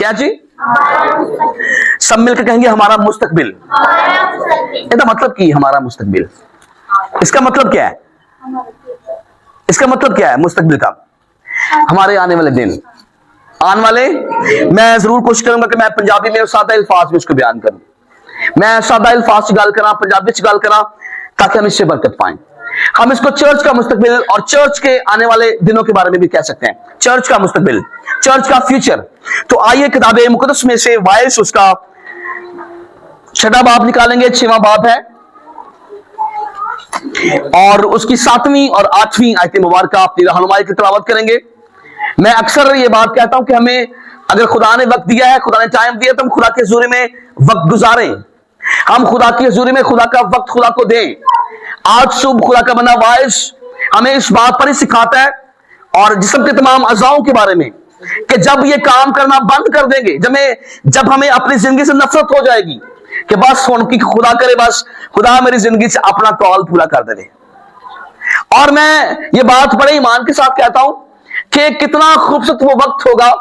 क्या जी? सब मिलकर कहेंगे हमारा मुस्तकबिल। इसका मतलब की हमारा मुस्तकबिल, इसका मतलब क्या है? इसका मतलब क्या है मुस्तकबिल का? हमारे आने वाले दिन, आने वाले। मैं जरूर कोशिश करूंगा कि मैं पंजाबी में सादा अल्फाज में इसको बयान करूं। मैं सादा अल्फाज गल करा, पंजाबी च गल करा, ताकि हम इससे बरकत पाएं। हम इसको चर्च का मुस्तकबिल और चर्च के आने वाले दिनों के बारे में भी कह सकते हैं। चर्च का मुस्तकबिल, चर्च का फ्यूचर। तो आइए किताबे मुकद्दस में से वाइस उसका 6वां बाब निकालेंगे। 6वां बाब है और उसकी 7वीं और 8वीं आयत मुबारक अपनी रहनुमाई की तिलावत करेंगे। मैं अक्सर ये बात कहता हूं कि हमें अगर खुदा ने वक्त दिया है, खुदा ने टाइम दिया, तो हम खुदा के हजूरी में वक्त गुजारें। हम खुदा की हजूरी में खुदा का वक्त खुदा को दें। आज सुबह खुदा का बना वाइस हमें इस बात पर ही सिखाता है और जिस्म के तमाम अज़ाओं के बारे में कि जब ये काम करना बंद कर देंगे, जब हमें अपनी जिंदगी से नफरत हो जाएगी कि बस उनकी खुदा करे, बस खुदा मेरी जिंदगी से अपना कॉल पूरा कर दे। और मैं ये बात बड़े ईमान के साथ कहता हूं कि कितना खूबसूरत वो वक्त होगा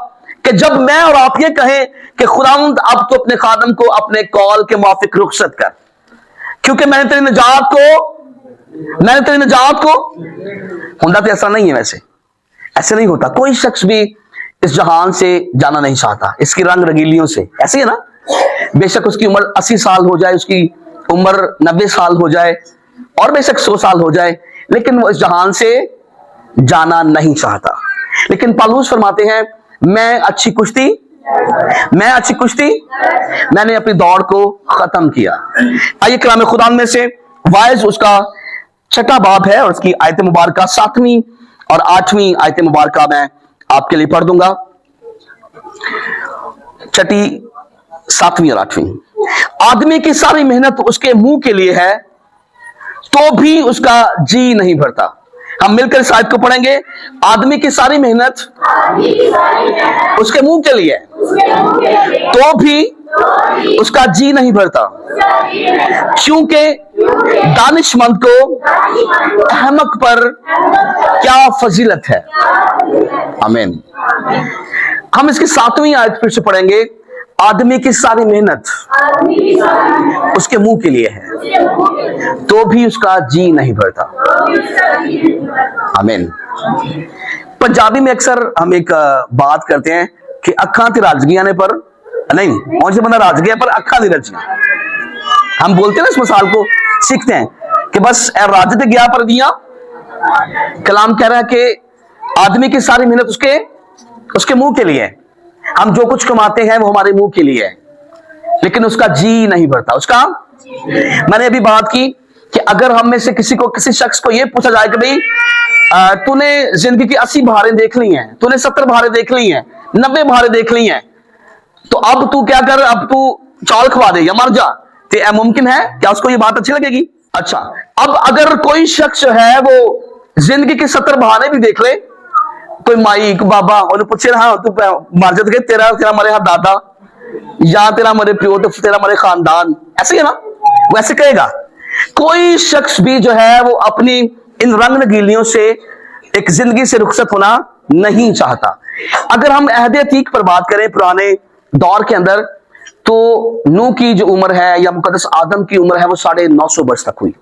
कि जब मैं और आप ये कहें कि खुदावंद अब तो अपने खादम को अपने कॉल के मुआफिक रुखसत कर, क्योंकि मैंने तेरी निजात को हुंदा। तो ऐसा नहीं है, वैसे ऐसे नहीं होता। कोई शख्स भी इस जहान से जाना नहीं चाहता, इसकी रंग रंगीलियों से। ऐसे है ना, बेशक उसकी उम्र 80 साल हो जाए, उसकी उम्र 90 साल हो जाए और बेशक 100 साल हो जाए, लेकिन वो इस जहान से जाना नहीं चाहता। लेकिन पौलुस फरमाते हैं मैं अच्छी कुश्ती मैंने अपनी दौड़ को खत्म किया। आइए कलाम खुदा में से वाइज उसका 6वां बाब है और उसकी आयत मुबारक 7वीं और 8वीं आयत मुबारक मैं आपके लिए पढ़ दूंगा। 6वीं, 7वीं और 8वीं। आदमी की सारी मेहनत उसके मुंह के लिए है, तो भी उसका जी नहीं भरता। हम मिलकर इस आयत को पढ़ेंगे। आदमी की सारी मेहनत उसके मुंह के लिए, तो भी उसका जी नहीं भरता, क्योंकि दानिशमंद को अहमक पर क्या फजीलत है। आमीन। हम इसकी 7वीं आयत फिर से पढ़ेंगे। आदमी की सारी मेहनत उसके मुंह के लिए है, तो भी उसका जी नहीं भरता। आमीन। पंजाबी में अक्सर हम एक बात करते हैं कि अखा ते रज गई ने पर नहीं, कौन से बंदा रज गया पर अखा नहीं रजियां। हम बोलते हैं ना, इस मिसाल को सीखते हैं कि बस रज ते गया पर दिया। कलाम कह रहा है कि आदमी की सारी मेहनत उसके मुंह के लिए है। हम जो कुछ कमाते हैं वो हमारे मुंह के लिए है, लेकिन उसका जी नहीं भरता। उसका मैंने अभी बात की कि अगर हम में से किसी शख्स को ये पूछा जाए कि भाई तूने जिंदगी की 80 बहारें देख ली हैं, तूने 70 बहारें देख ली हैं, 90 बहारें देख ली हैं, तो अब तू क्या कर, अब तू चाल खवा दे या मर जा, तो मुमकिन है क्या उसको ये बात अच्छी लगेगी? अच्छा, अब अगर कोई शख्स है वो जिंदगी की 70 बहारें भी देख ले, कोई माई को बाबा उन्हें पूछे हाँ तू मर जाते तेरा मरे हाँ दादा या तेरा मरे प्यो, तो तेरा मरे खानदान, ऐसे है ना, वो ऐसे कहेगा। कोई शख्स भी जो है वो अपनी इन रंग नगीलियों से एक जिंदगी से रुखसत होना नहीं चाहता। अगर हम अहद अतीक पर बात करें, पुराने दौर के अंदर, तो नूह की जो उम्र है या मुकद्दस आदम की उम्र है वो 950 वर्ष तक हुई,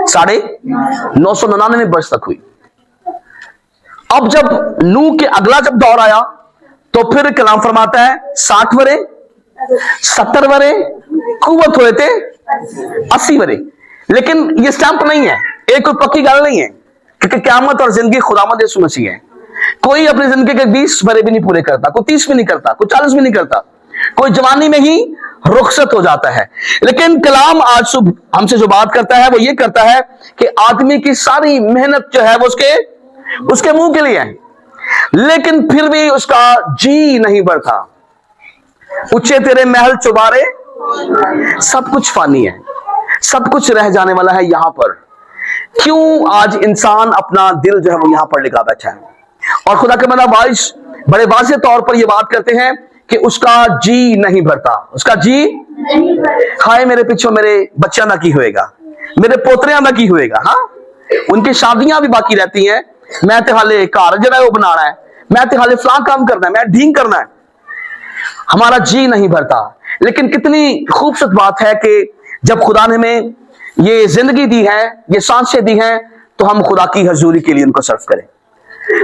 999 वर्ष तक हुई। अब जब नूह के अगला जब दौर आया तो फिर कलाम फरमाता है 60 वरे, 70 वरे, कुव्वत हुए थे 80 वरे। लेकिन ये स्टैंप नहीं है, एक कोई पक्की गल नहीं है, क्योंकि क़यामत और जिंदगी खुदावंद यीशु मसीह है। कोई अपनी जिंदगी के 20 वरे भी नहीं पूरे करता, कोई 30 भी नहीं करता, कोई 40 भी नहीं करता, कोई जवानी में ही रुखसत हो जाता है। लेकिन कलाम आज सुबह हमसे जो बात करता है वो ये करता है कि आदमी की सारी मेहनत जो है वो उसके मुंह के लिए है, लेकिन फिर भी उसका जी नहीं बढ़ता। ऊंचे तेरे महल चौबारे, सब कुछ फानी है, सब कुछ रह जाने वाला है यहां पर। क्यों आज इंसान अपना दिल जो है वो यहां पर लगा बैठा है? और खुदा के बंदा वाइस बड़े वाज़ेह तौर पर ये बात करते हैं कि उसका जी नहीं भरता, उसका जी खाए मेरे पीछे मेरे बच्चा ना की होएगा, मेरे पोतरियां ना की होएगा। हाँ, उनकी शादियां भी बाकी रहती हैं, मैं तो हाले घर जो है वो बनाना है, मैं तो हाले फलां काम करना है, मैं ढींग करना है। हमारा जी नहीं भरता। लेकिन कितनी खूबसूरत बात है कि जब खुदा ने हमें ये जिंदगी दी है, ये सांसें दी हैं, तो हम खुदा की हजूरी के लिए उनको सर्व करें।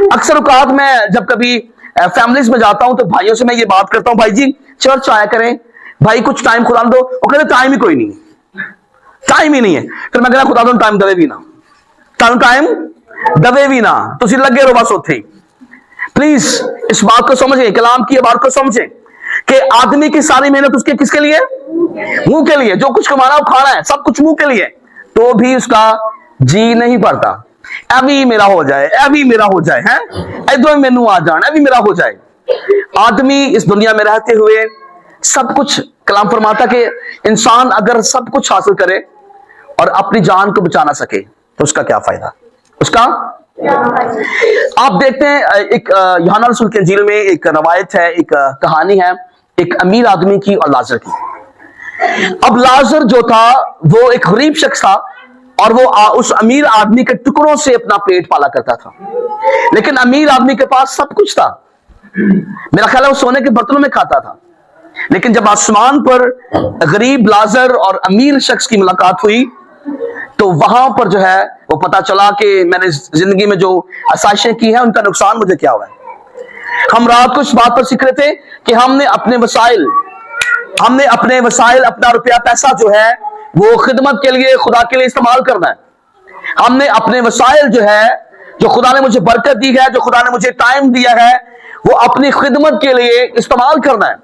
अक्सर औकात मैं जब कभी फैमिलीज में जाता हूं तो भाइयों से मैं ये बात करता हूं, भाई जी चर्च आया करें, भाई कुछ टाइम खुदा दो। वो कहते टाइम ही कोई नहीं, टाइम ही नहीं है। फिर मैं कहना खुदा टाइम दवे भी ना, टाइम दवे भी ना, तुम लगे रहो बस उथे। प्लीज इस बात को समझें, कलाम की बात को समझें कि आदमी की सारी मेहनत उसके किसके लिए? मुंह के लिए। जो कुछ कमाना वो खाना है, सब कुछ मुंह के लिए, तो भी उसका जी नहीं पड़ता। अभी मेरा हो जाए, अभी मेरा हो जाए, है इधर मेनू आ जाना, अभी मेरा हो जाए। आदमी इस दुनिया में रहते हुए सब कुछ, कलाम फरमाता कि इंसान अगर सब कुछ हासिल करे और अपनी जान को बचा ना सके तो उसका क्या फायदा? उसका आप देखते हैं एक यूहन्ना रसूल के इंजील में एक रवायत है, एक कहानी है एक अमीर आदमी की और लाजर की। अब लाजर जो था वो एक गरीब शख्स था और वो उस अमीर आदमी के टुकड़ों से अपना पेट पाला करता था। लेकिन अमीर आदमी के पास सब कुछ था, मेरा ख्याल है वो सोने के बर्तनों में खाता था। लेकिन जब आसमान पर गरीब लाजर और अमीर शख्स की मुलाकात हुई तो वहां पर जो है वो पता चला कि मैंने जिंदगी में जो आसाइशें की हैं उनका नुकसान मुझे क्या हुआ है। हम रात को इस बात पर सीख रहे थे कि हमने अपने वसाइल, अपना रुपया पैसा जो है वो खिदमत के लिए, खुदा के लिए इस्तेमाल करना है। हमने अपने वसाइल जो है, जो खुदा ने मुझे बरकत दी है, जो खुदा ने मुझे टाइम दिया है, वो अपनी खिदमत के लिए इस्तेमाल करना है।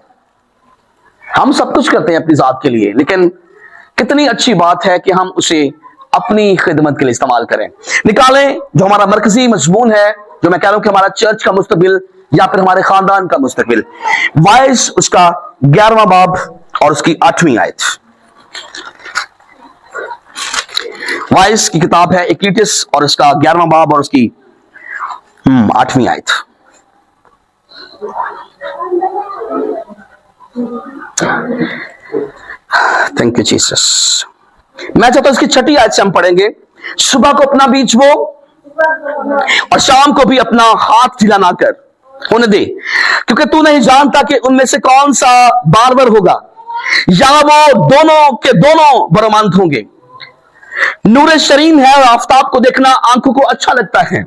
हम सब कुछ करते हैं अपनी जात के लिए, लेकिन कितनी अच्छी बात है कि हम उसे अपनी खिदमत के लिए इस्तेमाल करें। निकालें जो हमारा मरकजी मजमून है, जो मैं कह रहा हूं कि हमारा चर्च का मुस्तकबिल या फिर हमारे खानदान का मुस्तकबिल। वाइस उसका 11वां बाब और उसकी 8वीं आयत। वाइस की किताब है इक्लीटिस और इसका 11वां बाब और उसकी 8वीं आयत। Thank you Jesus. मैं चाहता हूं इसकी 6ठी आयत से हम पढ़ेंगे। सुबह को अपना बीज बो और शाम को भी अपना हाथ ढीला ना कर होने दे, क्योंकि तू नहीं जानता कि उनमें से कौन सा बारबर होगा या वो दोनों के दोनों बरमंद होंगे। नूर शरीन है और आफताब को देखना आंखों को अच्छा लगता है।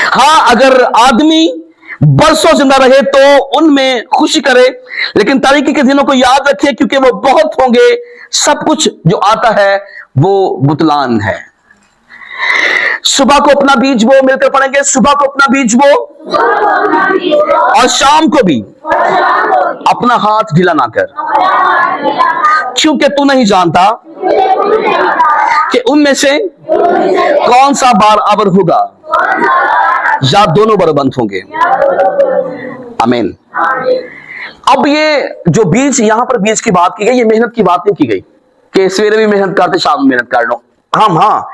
हाँ, अगर आदमी बरसों जिंदा रहे तो उनमें खुशी करे, लेकिन तारीकी के दिनों को याद रखे क्योंकि वो बहुत होंगे। सब कुछ जो आता है वो बुतलान है। सुबह को अपना बीज बो, मिलकर पढ़ेंगे। सुबह को अपना बीज बो और शाम को भी अपना हाथ ढीला ना कर, क्योंकि तू नहीं जानता कि उनमें से कौन सा बार आवर होगा या दोनों बरबंद होंगे। आमीन। अब ये जो बीज, यहां पर बीज की बात की गई, ये मेहनत की बात नहीं की गई कि सवेरे भी मेहनत करते शाम में मेहनत कर लो। हाँ,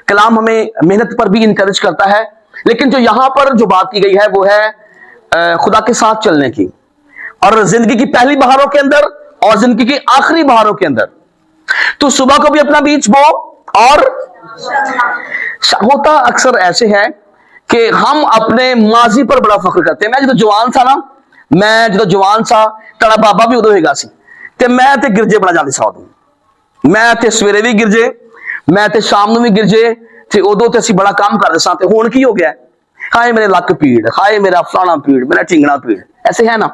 कलाम हमें मेहनत पर भी इनकरेज करता है, लेकिन जो यहां पर जो बात की गई है वो है खुदा के साथ चलने की, और जिंदगी की पहली बहारों के अंदर और जिंदगी की आखिरी बहारों के अंदर। तो सुबह को भी अपना बीज बो और होता अक्सर ऐसे है कि हम अपने माजी पर बड़ा फख्र करते हैं। मैं जो जवान था ना, तेरा बाबा भी उदो होगा सी ते मैं ते गिरजे बड़ा जाती सा उदो, मैं ते सवेरे भी गिरजे, मैं ते शाम भी गिरजे ते उदो ते असी बड़ा काम करते सा। ते हुण की हो गया? हाय मेरे लक पीड़, हाय मेरा फलाना पीड़, मेरा टिंगना पीड़, ऐसे है ना।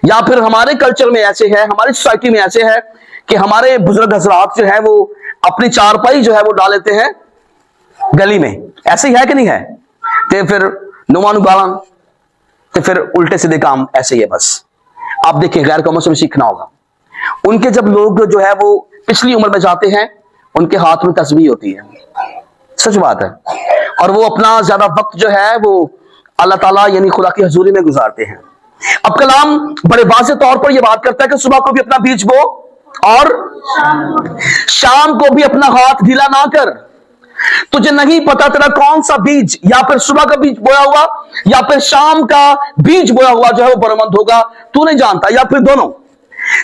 या फिर हमारे कल्चर में ऐसे है, हमारी सोसाइटी में ऐसे है कि हमारे बुजुर्ग हजरात जो है वो अपनी चारपाई जो है वो डाल लेते हैं गली में। ऐसे ही है कि नहीं है? ते फिर नुमा नु गाला, ते फिर उल्टे सीधे काम ऐसे ही है बस। आप देखिए गैर कौमों से भी सीखना होगा। उनके जब लोग जो है वो पिछली उम्र में जाते हैं, उनके हाथ में तस्बीह होती है, सच बात है, और वो अपना ज्यादा वक्त जो है वो अल्लाह ताला यानी खुदा की हजूरी में गुजारते हैं। अब कलाम बड़े वाज़े तौर पर यह बात करता है कि सुबह को भी अपना बीज बो और शाम को भी अपना हाथ ढीला ना कर। तुझे नहीं पता तेरा कौन सा बीज, या फिर सुबह का बीज बोया हुआ या फिर शाम का बीज बोया हुआ जो है वो बरमंद होगा, तू नहीं जानता। या फिर दोनों,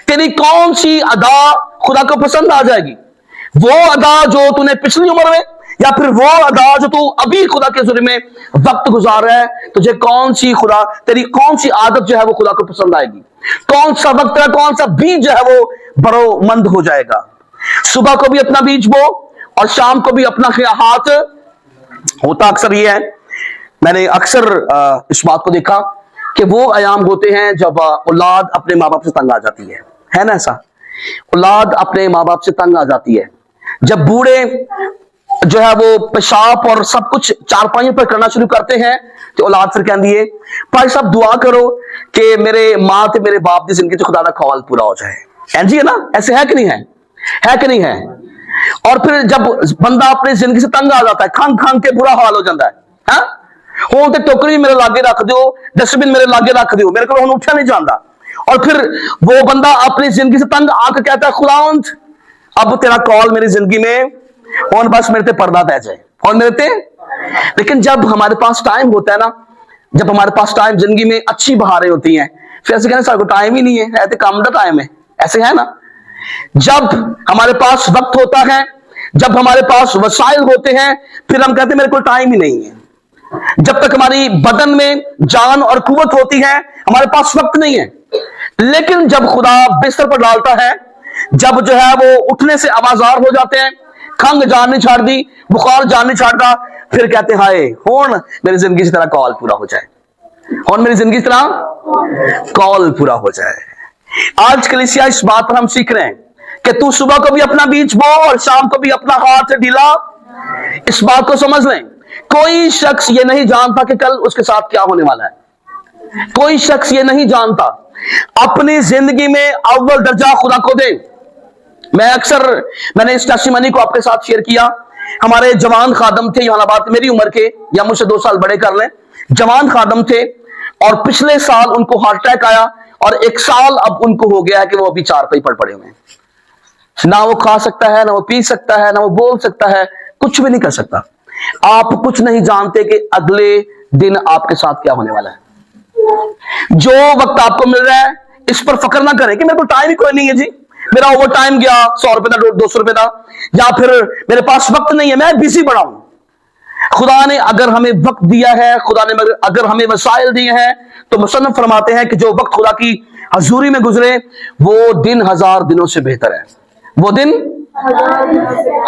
तेरी कौन सी अदा खुदा को पसंद आ जाएगी, वो अदा जो तूने पिछली उम्र में, या फिर वो अदा जो तू अभी खुदा के ज़रिए में वक्त गुजार रहा है। तुझे कौन सी तेरी कौन सी आदत जो है वो खुदा को पसंद आएगी। कौन सा वक्त है, कौन सा बीज जो है वो बड़ोमंद हो जाएगा। सुबह को भी अपना बीज बो और शाम को भी अपना हाथ। होता अक्सर ये है, मैंने अक्सर इस बात को देखा कि वो अयाम होते हैं जब औलाद अपने माँ बाप से तंग आ जाती है ना। ऐसा औलाद अपने माँ बाप से तंग आ जाती है, जब बूढ़े जो है वो पेशाब और सब कुछ चारपाइयों पर करना शुरू करते हैं तो औलाद फिर कहती है भाई साहब दुआ करो कि मेरे माँ ते मेरे बाप की जिंदगी खुदा का ख्वाल पूरा हो जाए। जी है ना, ऐसे है कि नहीं है कि नहीं है। और फिर जब बंदा अपनी जिंदगी से तंग आ जाता है, खंग खंग के बुरा हाल हो जाता है। हो तो टोकरी मेरे लागे रख दो, डस्टबिन मेरे लागे रख दो, मेरे को उठा नहीं जाता। और फिर वो बंदा अपनी जिंदगी से तंग आकर कहता है खुदावंद अब तेरा कॉल मेरी जिंदगी में और बस मेरे ते पर्दा तय जाए और मेरे ते। लेकिन जब हमारे पास टाइम होता है ना, जब हमारे पास टाइम जिंदगी में अच्छी बहारें होती हैं, फिर ऐसे कहने सारे को टाइम ही नहीं है, ऐसे काम का टाइम है, ऐसे है ना। जब हमारे पास वक्त होता है, जब हमारे पास वसाइल होते हैं, फिर हम कहते हैं मेरे को टाइम ही नहीं है। जब तक हमारी बदन में जान और कुव्वत होती है हमारे पास वक्त नहीं है। लेकिन जब खुदा बिस्तर पर डालता है, जब जो है वो उठने से आवाजार हो जाते हैं, खंग जान नहीं छाड़ दी, बुखार जान नहीं छाड़ता, फिर कहते हैं हाय होन मेरी जिंदगी से तेरा कॉल पूरा हो जाए, और मेरी जिंदगी से तेरा कॉल पूरा हो जाए। आज कलीसिया इस बात पर हम सीख रहे हैं कि तू सुबह को भी अपना बीज बो और शाम को भी अपना हाथ ढीला। इस बात को समझ लें, कोई शख्स ये नहीं जानता कि कल उसके साथ क्या होने वाला है। कोई शख्स ये नहीं जानता। अपनी जिंदगी में अव्वल दर्जा खुदा को दे। मैंने इस टेस्टिमनी को आपके साथ शेयर किया। हमारे जवान खादम थे जहानाबाद, मेरी उम्र के या मुझसे 2 साल बड़े कर लें, जवान खादम थे और पिछले साल उनको हार्ट अटैक आया और 1 साल अब उनको हो गया है कि वो अभी चारपाई पर पड़े हुए हैं। ना वो खा सकता है, ना वो पी सकता है, ना वो बोल सकता है, कुछ भी नहीं कर सकता। आप कुछ नहीं जानते कि अगले दिन आपके साथ क्या होने वाला है। जो वक्त आपको मिल रहा है इस पर फक्र ना करें कि मेरे को टाइम ही कोई नहीं है जी, मेरा ओवर टाइम गया 100 रुपए का, 200 रुपए का, या फिर मेरे पास वक्त नहीं है, मैं बिजी पड़ा हूं। खुदा ने अगर हमें वक्त दिया है, खुदा ने अगर हमें वसाइल दिए हैं, तो मुसन्नफ फरमाते हैं कि जो वक्त खुदा की हजूरी में गुजरे वो दिन 1000 दिनों से बेहतर है। वो दिन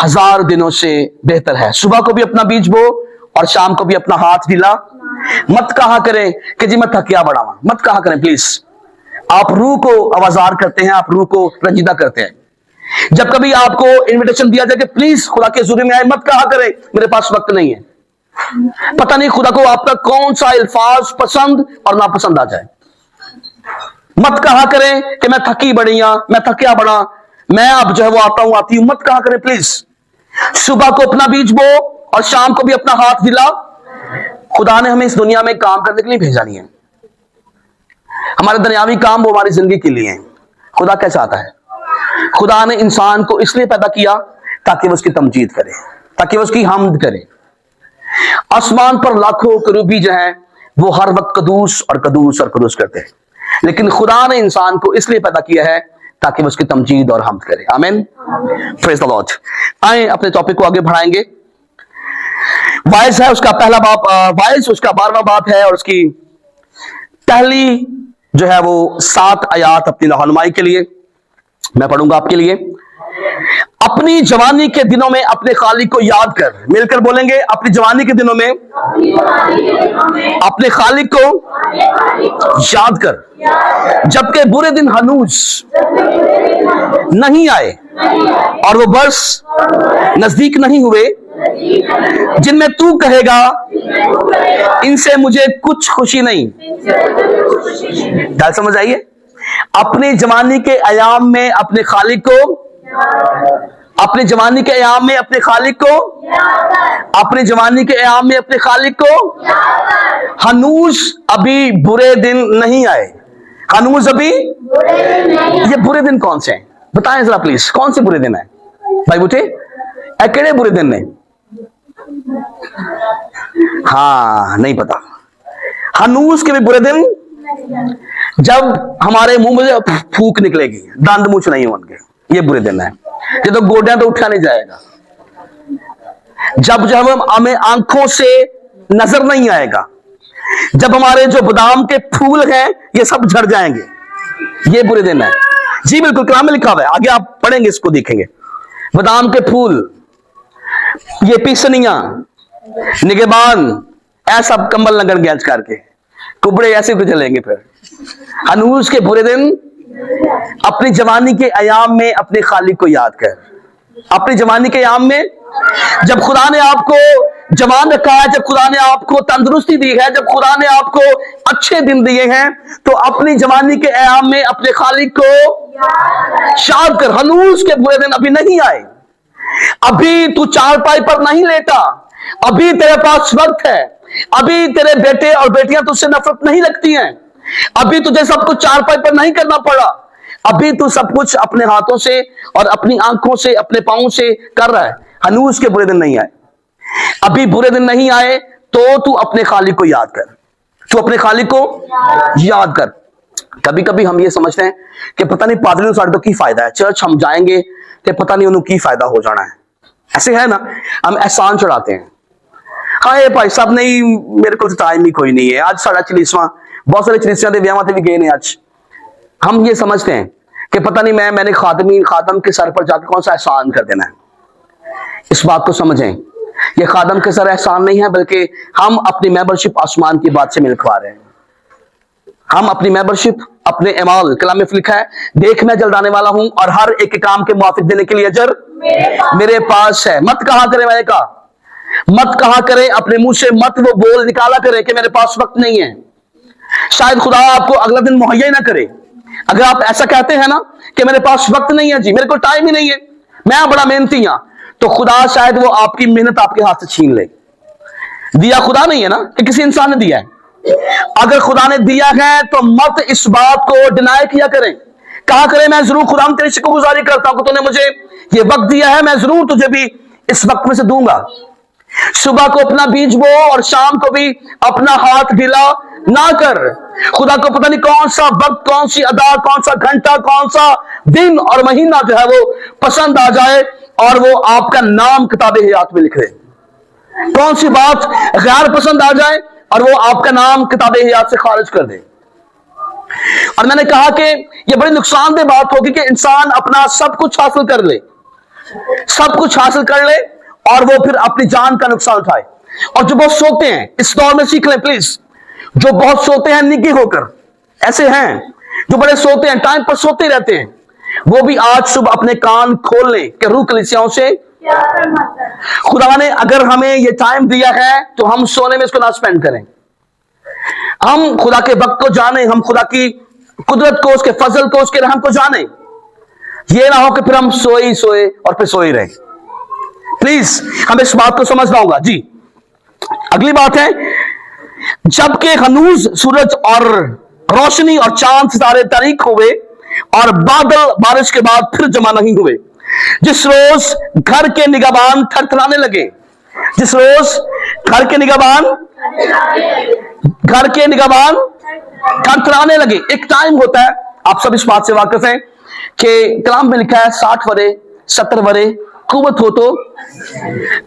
1000 दिनों से बेहतर है। सुबह को भी अपना बीज बो और शाम को भी अपना हाथ ढीला। मत कहा करें कि जी मैं थकिया बड़ा हूं, मत कहा करें प्लीज। आप रूह को आवाजार करते हैं, आप रूह को रंजीदा करते हैं। जब कभी आपको इनविटेशन दिया जाए कि प्लीज खुदा के हुजूर में आए, मत कहा करें मेरे पास वक्त नहीं है। पता नहीं खुदा को आपका कौन सा अल्फाज पसंद और नापसंद आ जाए। मत कहा करें कि मैं थकी बड़िया, मैं थकिया बड़ा, मैं अब जो है वो आता हूं आती हूं, मत कहा करें प्लीज। सुबह को अपना बीज बो और शाम को भी अपना हाथ ढीला। खुदा ने हमें इस दुनिया में काम करने के लिए भेजा नहीं है। हमारे दुनियावी काम वो हमारी जिंदगी के लिए है। खुदा क्या चाहता है? खुदा ने इंसान को इसलिए पैदा किया ताकि वो उसकी तमजीद करे, ताकि वो उसकी हमद करे। आसमान पर लाखों करूबी जो है वो हर वक्त कदूस और कदूस और कदूस करते हैं, लेकिन खुदा ने इंसान को इसलिए पैदा किया है ताकि वो उसकी तमजीद और हमद करे। आमीन, प्रेज़ द लॉर्ड। आए अपने टॉपिक को आगे बढ़ाएंगे। वाइज है उसका पहला बाप, वाइज उसका 12वां बाप है और उसकी पहली जो है वो 7 आयात अपनी रहनुमाई के लिए मैं पढ़ूंगा आपके लिए। अपनी जवानी के दिनों में अपने खालिक को याद कर। मिलकर बोलेंगे, अपनी जवानी के दिनों में अपने खालिक को याद कर, जबकि बुरे दिन हनूज नहीं आए और वो बस नजदीक नहीं हुए, जिनमें तू कहेगा इनसे मुझे कुछ खुशी नहीं। क्या समझ आइए? अपनी जवानी के अयाम में अपने खालिक को, अपनी जवानी के अयाम में अपने खालिक को, अपनी जवानी के अयाम में अपने खालिक को, हनूज अभी बुरे दिन नहीं आए। हनूज अभी ये बुरे दिन कौन से हैं? बताएं जरा प्लीज, कौन से बुरे दिन है भाई बुटे? अकेले बुरे दिन ने? हाँ, नहीं पता। हनूज के भी बुरे दिन, जब हमारे मुंह में फूक निकलेगी, दंद मूछ नहीं होंगे, ये बुरे दिन है। ये तो गोड्या तो उठा नहीं जाएगा। जब हमें आंखों से नजर नहीं आएगा, जब हमारे जो बादाम के फूल हैं ये सब झड़ जाएंगे, ये बुरे दिन है जी, बिल्कुल कलाम में लिखा हुआ है, आगे आप पढ़ेंगे इसको देखेंगे। बादाम के फूल, ये पीसनियां, निगहबान, ऐसा कंबल नगर गैज करके कुबड़े ऐसे तो चलेंगे। फिर हनूज के बुरे दिन, अपनी जवानी के अयाम में अपने खालिक को याद कर। अपनी जवानी के अयाम में जब खुदा ने आपको जवान रखा है, जब खुदा ने आपको तंदुरुस्ती दी है, जब खुदा ने आपको अच्छे दिन दिए हैं, तो अपनी जवानी के अयाम में अपने खालिक को याद कर। हनूज के बुरे दिन अभी नहीं आए, अभी तू चारपाई पर नहीं लेटा, अभी तेरे पास वक्त है, अभी तेरे बेटे और बेटियां तुझसे नफरत नहीं रखती हैं, अभी तुझे सब कुछ चारपाई पर नहीं करना पड़ा, अभी तू सब कुछ अपने हाथों से और अपनी आंखों से, अपने पांवों से कर रहा है। हनूज के बुरे दिन नहीं आए, अभी बुरे दिन नहीं आए, तो तू अपने खालिक को याद कर, तू अपने खालिक को याद कर। कभी कभी हम ये समझते हैं कि पता नहीं पादरियों साढ़े तो की फायदा है, चर्च हम जाएंगे तो पता नहीं उन्हें की फायदा हो जाना है। ऐसे है ना, हम एहसान चढ़ाते हैं, हाय भाई साहब नहीं मेरे को तो टाइम ही कोई नहीं है, आज साढ़ा चलीसवां, बहुत सारे चलीसियां दे ब्याह भी गए ने आज। हम ये समझते हैं कि पता नहीं मैंने खादम के सर पर जाकर कौन सा एहसान कर देना है। इस बात को समझें, ये खादम के सर एहसान नहीं है, बल्कि हम अपनी मेंबरशिप आसमान की बात से मिलवा रहे हैं। हम अपनी मेंबरशिप, अपने अमाल, कलाम में लिखा है, देख मैं जल्द आने वाला हूं और हर एक काम के मुआफिक देने के लिए अजर मेरे पास है। मत कहा करे, मैंने कहा मत कहा करे, अपने मुंह से मत वो बोल निकाला करे कि मेरे पास वक्त नहीं है। शायद खुदा आपको अगला दिन मुहैया ना करे। अगर आप ऐसा कहते हैं ना कि मेरे पास वक्त नहीं है जी, मेरे को टाइम ही नहीं है, मैं बड़ा मेहनती हूं, तो खुदा शायद वो आपकी मेहनत आपके हाथ से छीन ले। दिया खुदा नहीं है ना, कि किसी इंसान ने दिया है। अगर खुदा ने दिया है तो मत इस बात को डिनाई किया करें, कहा करें मैं जरूर खुदा तेरी शुक्रगुजारी करता हूं कि तूने मुझे ये वक्त दिया है, मैं जरूर तुझे भी इस वक्त में से दूंगा। सुबह को अपना बीज बो और शाम को भी अपना हाथ ढीला ना कर। खुदा को पता नहीं कौन सा वक्त, कौन सी अदा, कौन सा घंटा, कौन सा दिन और महीना जो है वो पसंद आ जाए और वो आपका नाम किताबे हयात में लिख दे। कौन सी बात गैर पसंद आ जाए और वो आपका नाम किताबे हयात से खारिज कर दे। और मैंने कहा कि ये बड़ी नुकसानदेह बात होगी कि इंसान अपना सब कुछ हासिल कर ले, सब कुछ हासिल कर ले और वो फिर अपनी जान का नुकसान उठाए। और जो बहुत सोते हैं, इस दौर में सीख लें प्लीज, जो बहुत सोते हैं निगी होकर, ऐसे हैं जो बड़े सोते हैं, टाइम पर सोते रहते हैं, वो भी आज सुबह अपने कान खोल लें कि रूह कलीसियाओं से खुदा ने अगर हमें ये टाइम दिया है तो हम सोने में इसको ना स्पेंड करें। हम खुदा के वक्त को जाने, हम खुदा की कुदरत को, उसके फजल को, उसके रहम को जाने। ये ना हो कि फिर हम सोए सोए और फिर सोए रहे। प्लीज हमें इस बात को समझना होगा जी। अगली बात है, जबकि हनूज सूरज और रोशनी और चांद सितारे तारीक हुए और बादल बारिश के बाद फिर जमा नहीं हुए, जिस रोज घर के निगहबान थरथराने लगे, जिस रोज घर के निगहबान थरथराने लगे। एक टाइम होता है, आप सब इस बात से वाकिफ हैं कि कलाम में लिखा है 60 वरे 70 वरे कुवत हो तो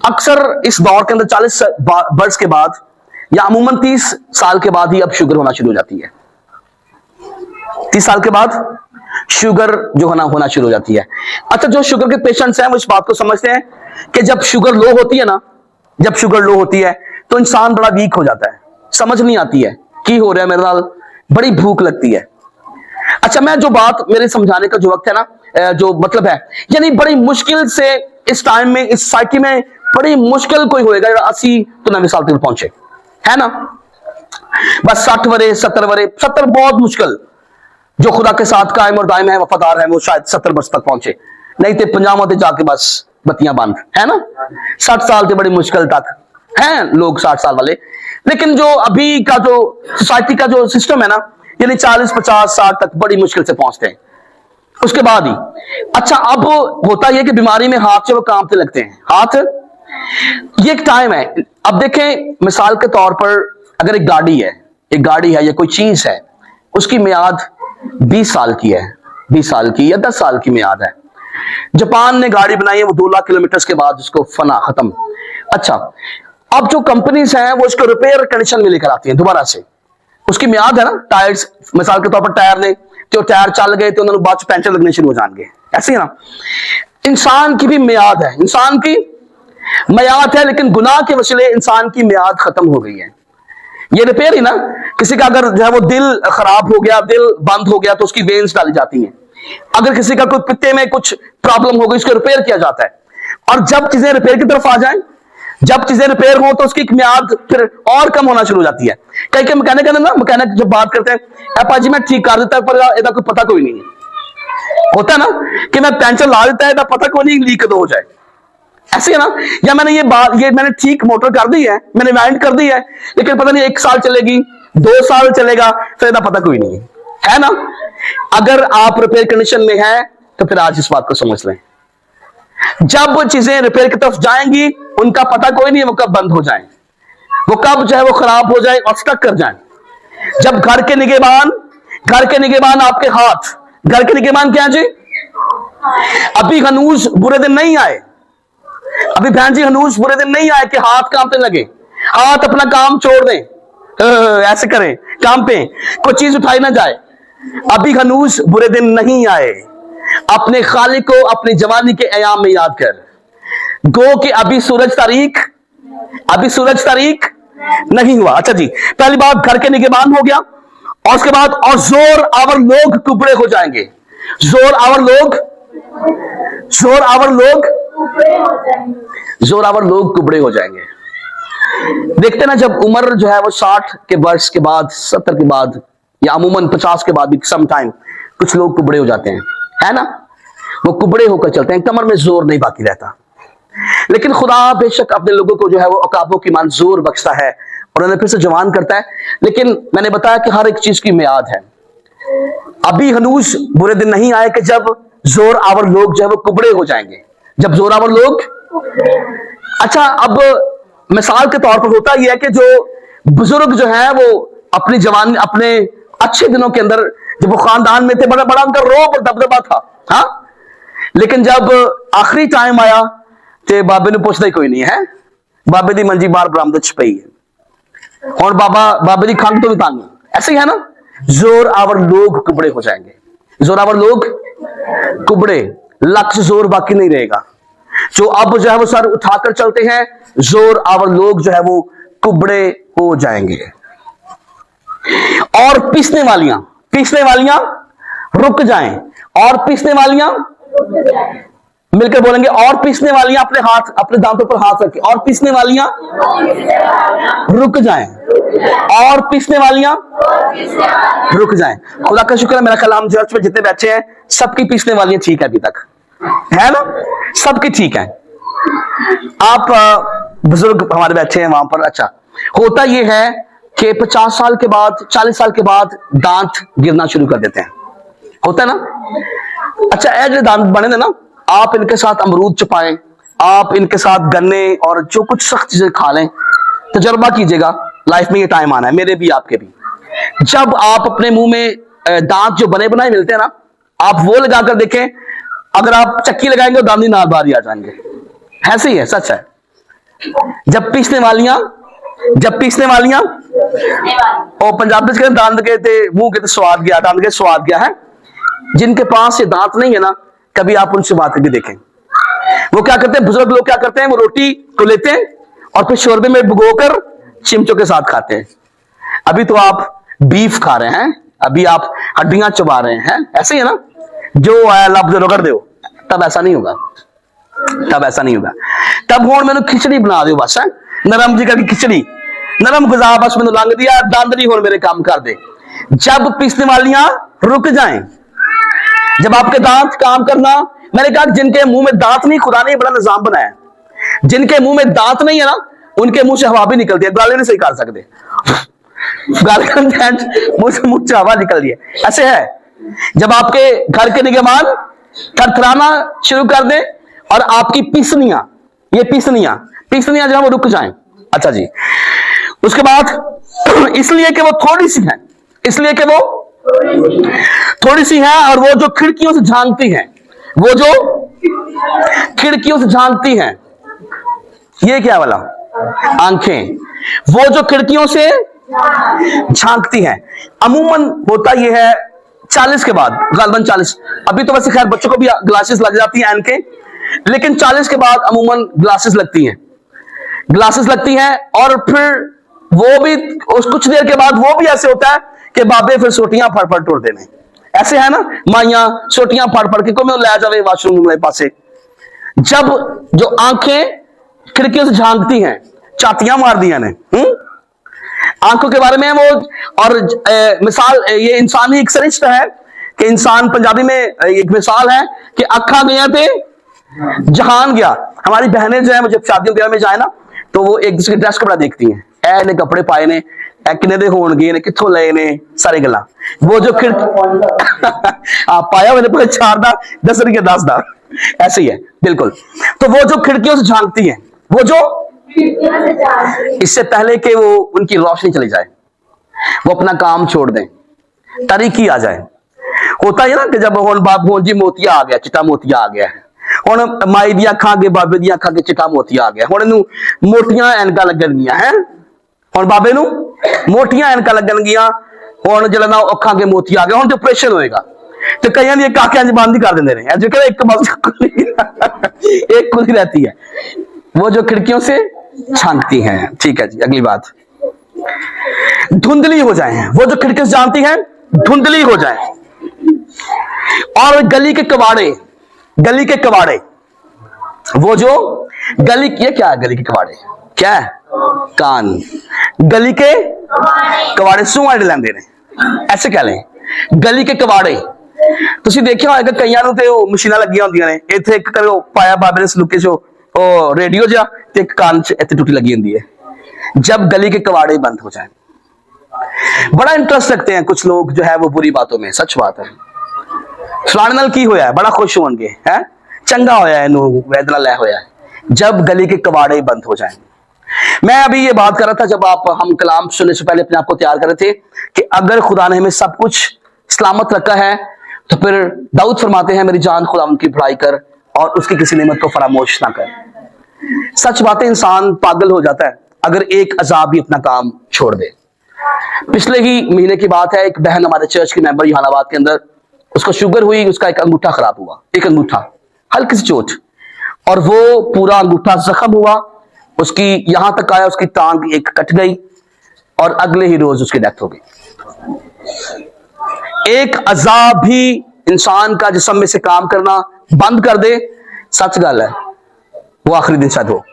अक्सर इस दौर के अंदर 40 वर्ष के बाद या अमूमन 30 साल के बाद ही अब शुगर होना शुरू हो जाती है। 30 साल के बाद शुगर जो होना शुरू हो जाती है। अच्छा, जो शुगर के पेशेंट्स हैं वो इस बात को समझते हैं कि जब शुगर लो होती है ना, जब शुगर लो होती है तो इंसान बड़ा वीक हो जाता है, समझ नहीं आती है की हो रहा है मेरे नाल, बड़ी भूख लगती है। अच्छा, मैं जो बात मेरे समझाने का जो वक्त है ना, जो मतलब है, यानी बड़ी मुश्किल से इस टाइम में, इस साइकिल में बड़ी मुश्किल कोई होएगा 80 तो 90 साल तक पहुंचे, है ना। बस 60 वरे 70 वरे, 70 बहुत मुश्किल, जो खुदा के साथ कायम और दायम है, वफादार है, वो शायद 70 वर्ष तक पहुंचे, नहीं तो 50 होते जाके बस बत्तियां बंद, है ना। 60 साल से बड़ी मुश्किल तक हैं लोग 60 साल वाले। लेकिन जो अभी का जो सोसाइटी का जो सिस्टम है ना, यानी 40 50 60 तक बड़ी मुश्किल से पहुंचते हैं, उसके बाद ही। अच्छा, अब होता यह कि बीमारी में हाथ से वो कांपने लगते हैं, हाथ, ये एक टाइम है। अब देखें, मिसाल के तौर पर अगर एक गाड़ी है या कोई चीज है, उसकी मियाद 20 साल की है, 20 साल की या 10 साल की मियाद है। जापान ने गाड़ी बनाई है, वो 2 लाख किलोमीटर के बाद उसको फना खत्म। अच्छा, अब जो कंपनीज हैं वो इसको रिपेयर कंडीशन में लेकर आती हैं दोबारा से, उसकी मियाद है ना। टायर्स, मिसाल के तौर पर टायर ने तो टायर चल गए तो उन्होंने बाद पैंचर लगने शुरू हो जाएंगे। ऐसे ही ना, इंसान की भी मियाद है, इंसान की मियाद है, लेकिन गुनाह के वसीले इंसान की मियाद खत्म हो गई है। ये रिपेयर ही ना, किसी का अगर जो है वो दिल खराब हो गया, दिल बंद हो गया तो उसकी वेन्स डाली जाती हैं। अगर किसी का कोई पित्ते में कुछ प्रॉब्लम हो गई उसको रिपेयर किया जाता है। और जब चीजें रिपेयर की तरफ आ जाएं, जब चीजें रिपेयर हो तो उसकी एक मियाद फिर और कम होना शुरू हो जाती है। कई कई मैकेनिक ना, मैकेनिक जब बात करते हैं पाजी मैं ठीक कर देता है पर इसका कोई पता कोई नहीं है। होता है ना कि मैं पैंचर ला देता है, पता कोई नहीं लीक कदों हो जाए। ऐसे है ना, या मैंने ये मैंने ठीक मोटर कर दी है, मैंने वाइंड कर दी है, लेकिन पता नहीं 1 साल चलेगी, 2 साल चलेगा, फिर इसका पता कोई नहीं है ना। अगर आप रिपेयर कंडीशन में हैं तो फिर आज इस बात को समझ लें, जब चीजें रिपेयर की तरफ जाएंगी उनका पता कोई नहीं है वो कब बंद हो जाए, वो कब जो है वो खराब हो जाए और स्टक कर जाए। जब घर के निगहबान आपके हाथ, घर के निगहबान क्या जी, अभी हनूज बुरे दिन नहीं आए, अभी बहन जी हनूज बुरे दिन नहीं आए कि हाथ कांपने लगे, हाथ अपना काम छोड़ दें, ऐसे करें काम पे कोई चीज उठाई ना जाए। अभी हनूज बुरे दिन नहीं आए। अपने खालिक को अपनी जवानी के अयाम में याद कर, गो कि अभी सूरज तारीख नहीं हुआ। अच्छा जी, पहली बात घर के निगहबान हो गया, और उसके बाद और जोर आवर लोग कुबड़े हो जाएंगे। जोर आवर लोग कुबड़े हो जाएंगे। देखते ना, जब उम्र जो है वो 60 के वर्ष के बाद, 70 के बाद, या अमूमन 50 के बाद भी सम टाइम कुछ लोग कुबड़े हो जाते हैं, है ना। वो कुबड़े होकर चलते हैं, कमर में जोर नहीं बाकी रहता। लेकिन खुदा बेशक अपने लोगों को जो है वो अकाबों की मान जोर बख्शता है और उन्हें फिर से जवान करता है। लेकिन मैंने बताया कि हर एक चीज की मियाद है। अभी हनूज बुरे दिन नहीं आए कि जब जोर आवर लोग जो है वो कुबड़े हो जाएंगे, जब जोर आवर लोग। अच्छा, अब मिसाल के तौर पर होता यह है कि जो बुजुर्ग जो है वो अपनी जवानी, अपने अच्छे दिनों के अंदर जब वो खानदान में थे, बड़ा बड़ा उनका रोब और दबदबा था, हाँ। लेकिन जब आखिरी टाइम आया तो बाबे ने पूछता ही कोई नहीं है, बाबे दी मंजी बार बरामद छपई है और बाबे दी खंग तो भी तांगी। ऐसे ही है ना, जोर आवर लोग कुबड़े हो जाएंगे, जोर आवर लोग कुबड़े, लक्ष्य जोर बाकी नहीं रहेगा। जो अब जो है वो सर उठाकर चलते हैं, जोर आवर लोग जो है वो कुबड़े हो जाएंगे। और पीसने वालियां रुक जाएं, और पीसने वालियां मिलकर बोलेंगे, और पीसने वालियां अपने हाथ, अपने दांतों पर हाथ रखें, और पीसने वालियां रुक जाएं, और पीसने वालियां रुक जाएं। खुदा का शुक्र है, मेरा ख्याल हम चर्च में जितने बैठे हैं सबकी पीसने वालियां ठीक है अभी तक, है ना, सबकी ठीक है। आप बुजुर्ग हमारे बैठे हैं वहां पर। अच्छा, होता यह है कि 50 साल के बाद, 40 साल के बाद दांत गिरना शुरू कर देते हैं, होता है ना। अच्छा, ऐसे दांत बने थे ना, आप इनके साथ अमरूद चपाएं, आप इनके साथ गन्ने और जो कुछ सख्त चीजें खा लें, तजर्बा कीजिएगा, लाइफ में ये टाइम आना है, मेरे भी आपके भी। जब आप अपने मुंह में दांत जो बने बनाए मिलते हैं ना, आप वो लगाकर देखें, अगर आप चक्की लगाएंगे तो दांत नाल बाहर आ जाएंगे। ऐसे ही है, सच है। जब पीसने वालियां और पंजाबी में दांत के थे मुंह के स्वाद गया, दांत के स्वाद गया है। जिनके पास ये दांत नहीं है ना, कभी आप उनसे बात करके देखें, वो क्या करते हैं, बुजुर्ग लोग क्या करते हैं, वो रोटी को लेते हैं और फिर शोरबे में भिगोकर चिमचों के साथ खाते हैं। अभी तो आप बीफ खा रहे हैं, अभी आप हड्डियां चबा रहे हैं, ऐसे ही है ना। जो आया लफ्ज रगड़ दो, तब ऐसा नहीं होगा, तब होड़ मैंने खिचड़ी बना दो बस, है नरम जी करके खिचड़ी, नरम गुजा बस मैंने लंग दिया, दांत नहीं हो मेरे काम कर दे। जब पीसने वालियां रुक जाएं, जब आपके दांत काम करना, मैंने कहा जिनके मुंह में दांत नहीं, खुदा ने बड़ा निजाम बनाया, जिनके मुंह में दांत नहीं है ना, उनके मुंह से हवा भी निकलती है, गाली नहीं सही कर सकते, मुंह से हवा निकल रही है। ऐसे है, जब आपके घर के निगहबान थरथराना शुरू कर दें और आपकी पीसनियां जो है वो रुक जाएं। अच्छा जी, उसके बाद इसलिए कि वो थोड़ी सी है, और वो जो खिड़कियों से झांकती हैं, ये क्या वाला आंखें, वो जो खिड़कियों से झांकती हैं। अमूमन होता यह है 40 के बाद, गालबन 40। अभी तो वैसे खैर बच्चों को भी ग्लासेस लग जाती हैं के, लेकिन 40 के बाद अमूमन ग्लासेस लगती हैं, ग्लासेस लगती हैं। और फिर वो भी उस कुछ देर के बाद वो भी ऐसे होता है कि बाबे फिर सोटियां फड़ फड़ टुर देने, ऐसे है ना, माइया सोटियां फड़ फड़ के को मैं ले जावे वाशरूम मेरे पासे। जब जो आंखें खिड़कियों से झांकती हैं, चातियां मार दिया ने आंखों के बारे में वो। और मिसाल ये इंसानी एक सरिश्ता है कि इंसान, पंजाबी में एक मिसाल है कि अखा गया थे जहान गया। हमारी बहनें जो है जब शादियों ब्याह में जाए ना, तो वो एक दूसरे के ड्रेस कपड़ा देखती हैं, ए ने कपड़े पाए ने, किने दे होणगे ने, कित्थों लए ने, सारी गल्लां। वो जो आप पाया मैंने पूरे 4 दा 10 रुपये 10 दा, ऐसे ही है बिल्कुल। तो वो जो खिड़कियों से झांकती हैं, वो जो इससे पहले कि वो उनकी रोशनी चली जाए, वो अपना काम छोड़ दें, तारीकी आ जाए। होता है ना कि जब हुण बाप जी मोतिया आ गया, चिट्टा मोतिया आ गया, हुण माई दी अखां अगे बाबे दी अखां अगे चिट्टा मोतिया आ गया, हुण इहनूं मोटियां ऐनकां लगणगियां हैं, हुण बाबे नूं मोटियां ऐनकां लगणगियां, हुण जिहड़ा ना अखां अगे मोतिया आ गया, हुण जो ऑपरेशन होएगा तो कईयां दी अखां इंज बंद ही कर दिंदे ने, जो एक बस एक खुली रहती है, वो जो खिड़कियों से झांकती हैं। ठीक है जी, अगली बात, धुंधली हो जाए, वो जो खिड़की से जानती हैं धुंधली हो जाए। और गली के कबाड़े, गली के कबाड़े, वो जो गली, ये क्या है गली के कबाड़े, क्या है, कान, गली के कबाड़े सूआं लेंदे ने, ऐसे कह लें गली के कबाड़े। तुसीं देखिया होएगा कईयां नूं ते ओह मशीनां लगियां होंदियां ने, इत्थे एक करो पाया बाबे ने सलूके चो ओ रेडियो जा ते एक कान च इत्थे टूटी लगी होंदी है। जब गली के कबाड़े बंद हो जाए, बड़ा इंटरेस्ट रखते हैं कुछ लोग जो है वो बुरी बातों में, सच बात है। फलाने नाल की होया, बड़ा खुश होंगे, है चंगा होया, इनू वैदना लै होया। जब गली के कबाड़े बंद हो जाए, मैं अभी ये बात कर रहा था जब हम कलाम सुनने से पहले अपने आप को तैयार कर रहे थे कि अगर खुदा ने हमें सब कुछ सलामत रखा है तो फिर दाऊद फरमाते हैं मेरी जान खुदावंद की बड़ाई कर और उसकी किसी नेमत को फरामोश ना कर। सच बात है, इंसान पागल हो जाता है अगर एक अजाब भी अपना काम छोड़ दे। पिछले ही महीने की बात है, एक बहन हमारे चर्च की मेंबर जहानाबाद के अंदर, उसको शुगर हुई, उसका एक अंगूठा खराब हुआ, एक अंगूठा, हल्की सी चोट, और वो पूरा अंगूठा जख्म हुआ, उसकी यहां तक आया, उसकी टांग एक कट गई और अगले ही रोज उसकी डेथ हो गई। एक अजाब भी इंसान का जिस्म में से काम करना बंद कर दे, सच गल है, वो आखिरी दिन शायद हो।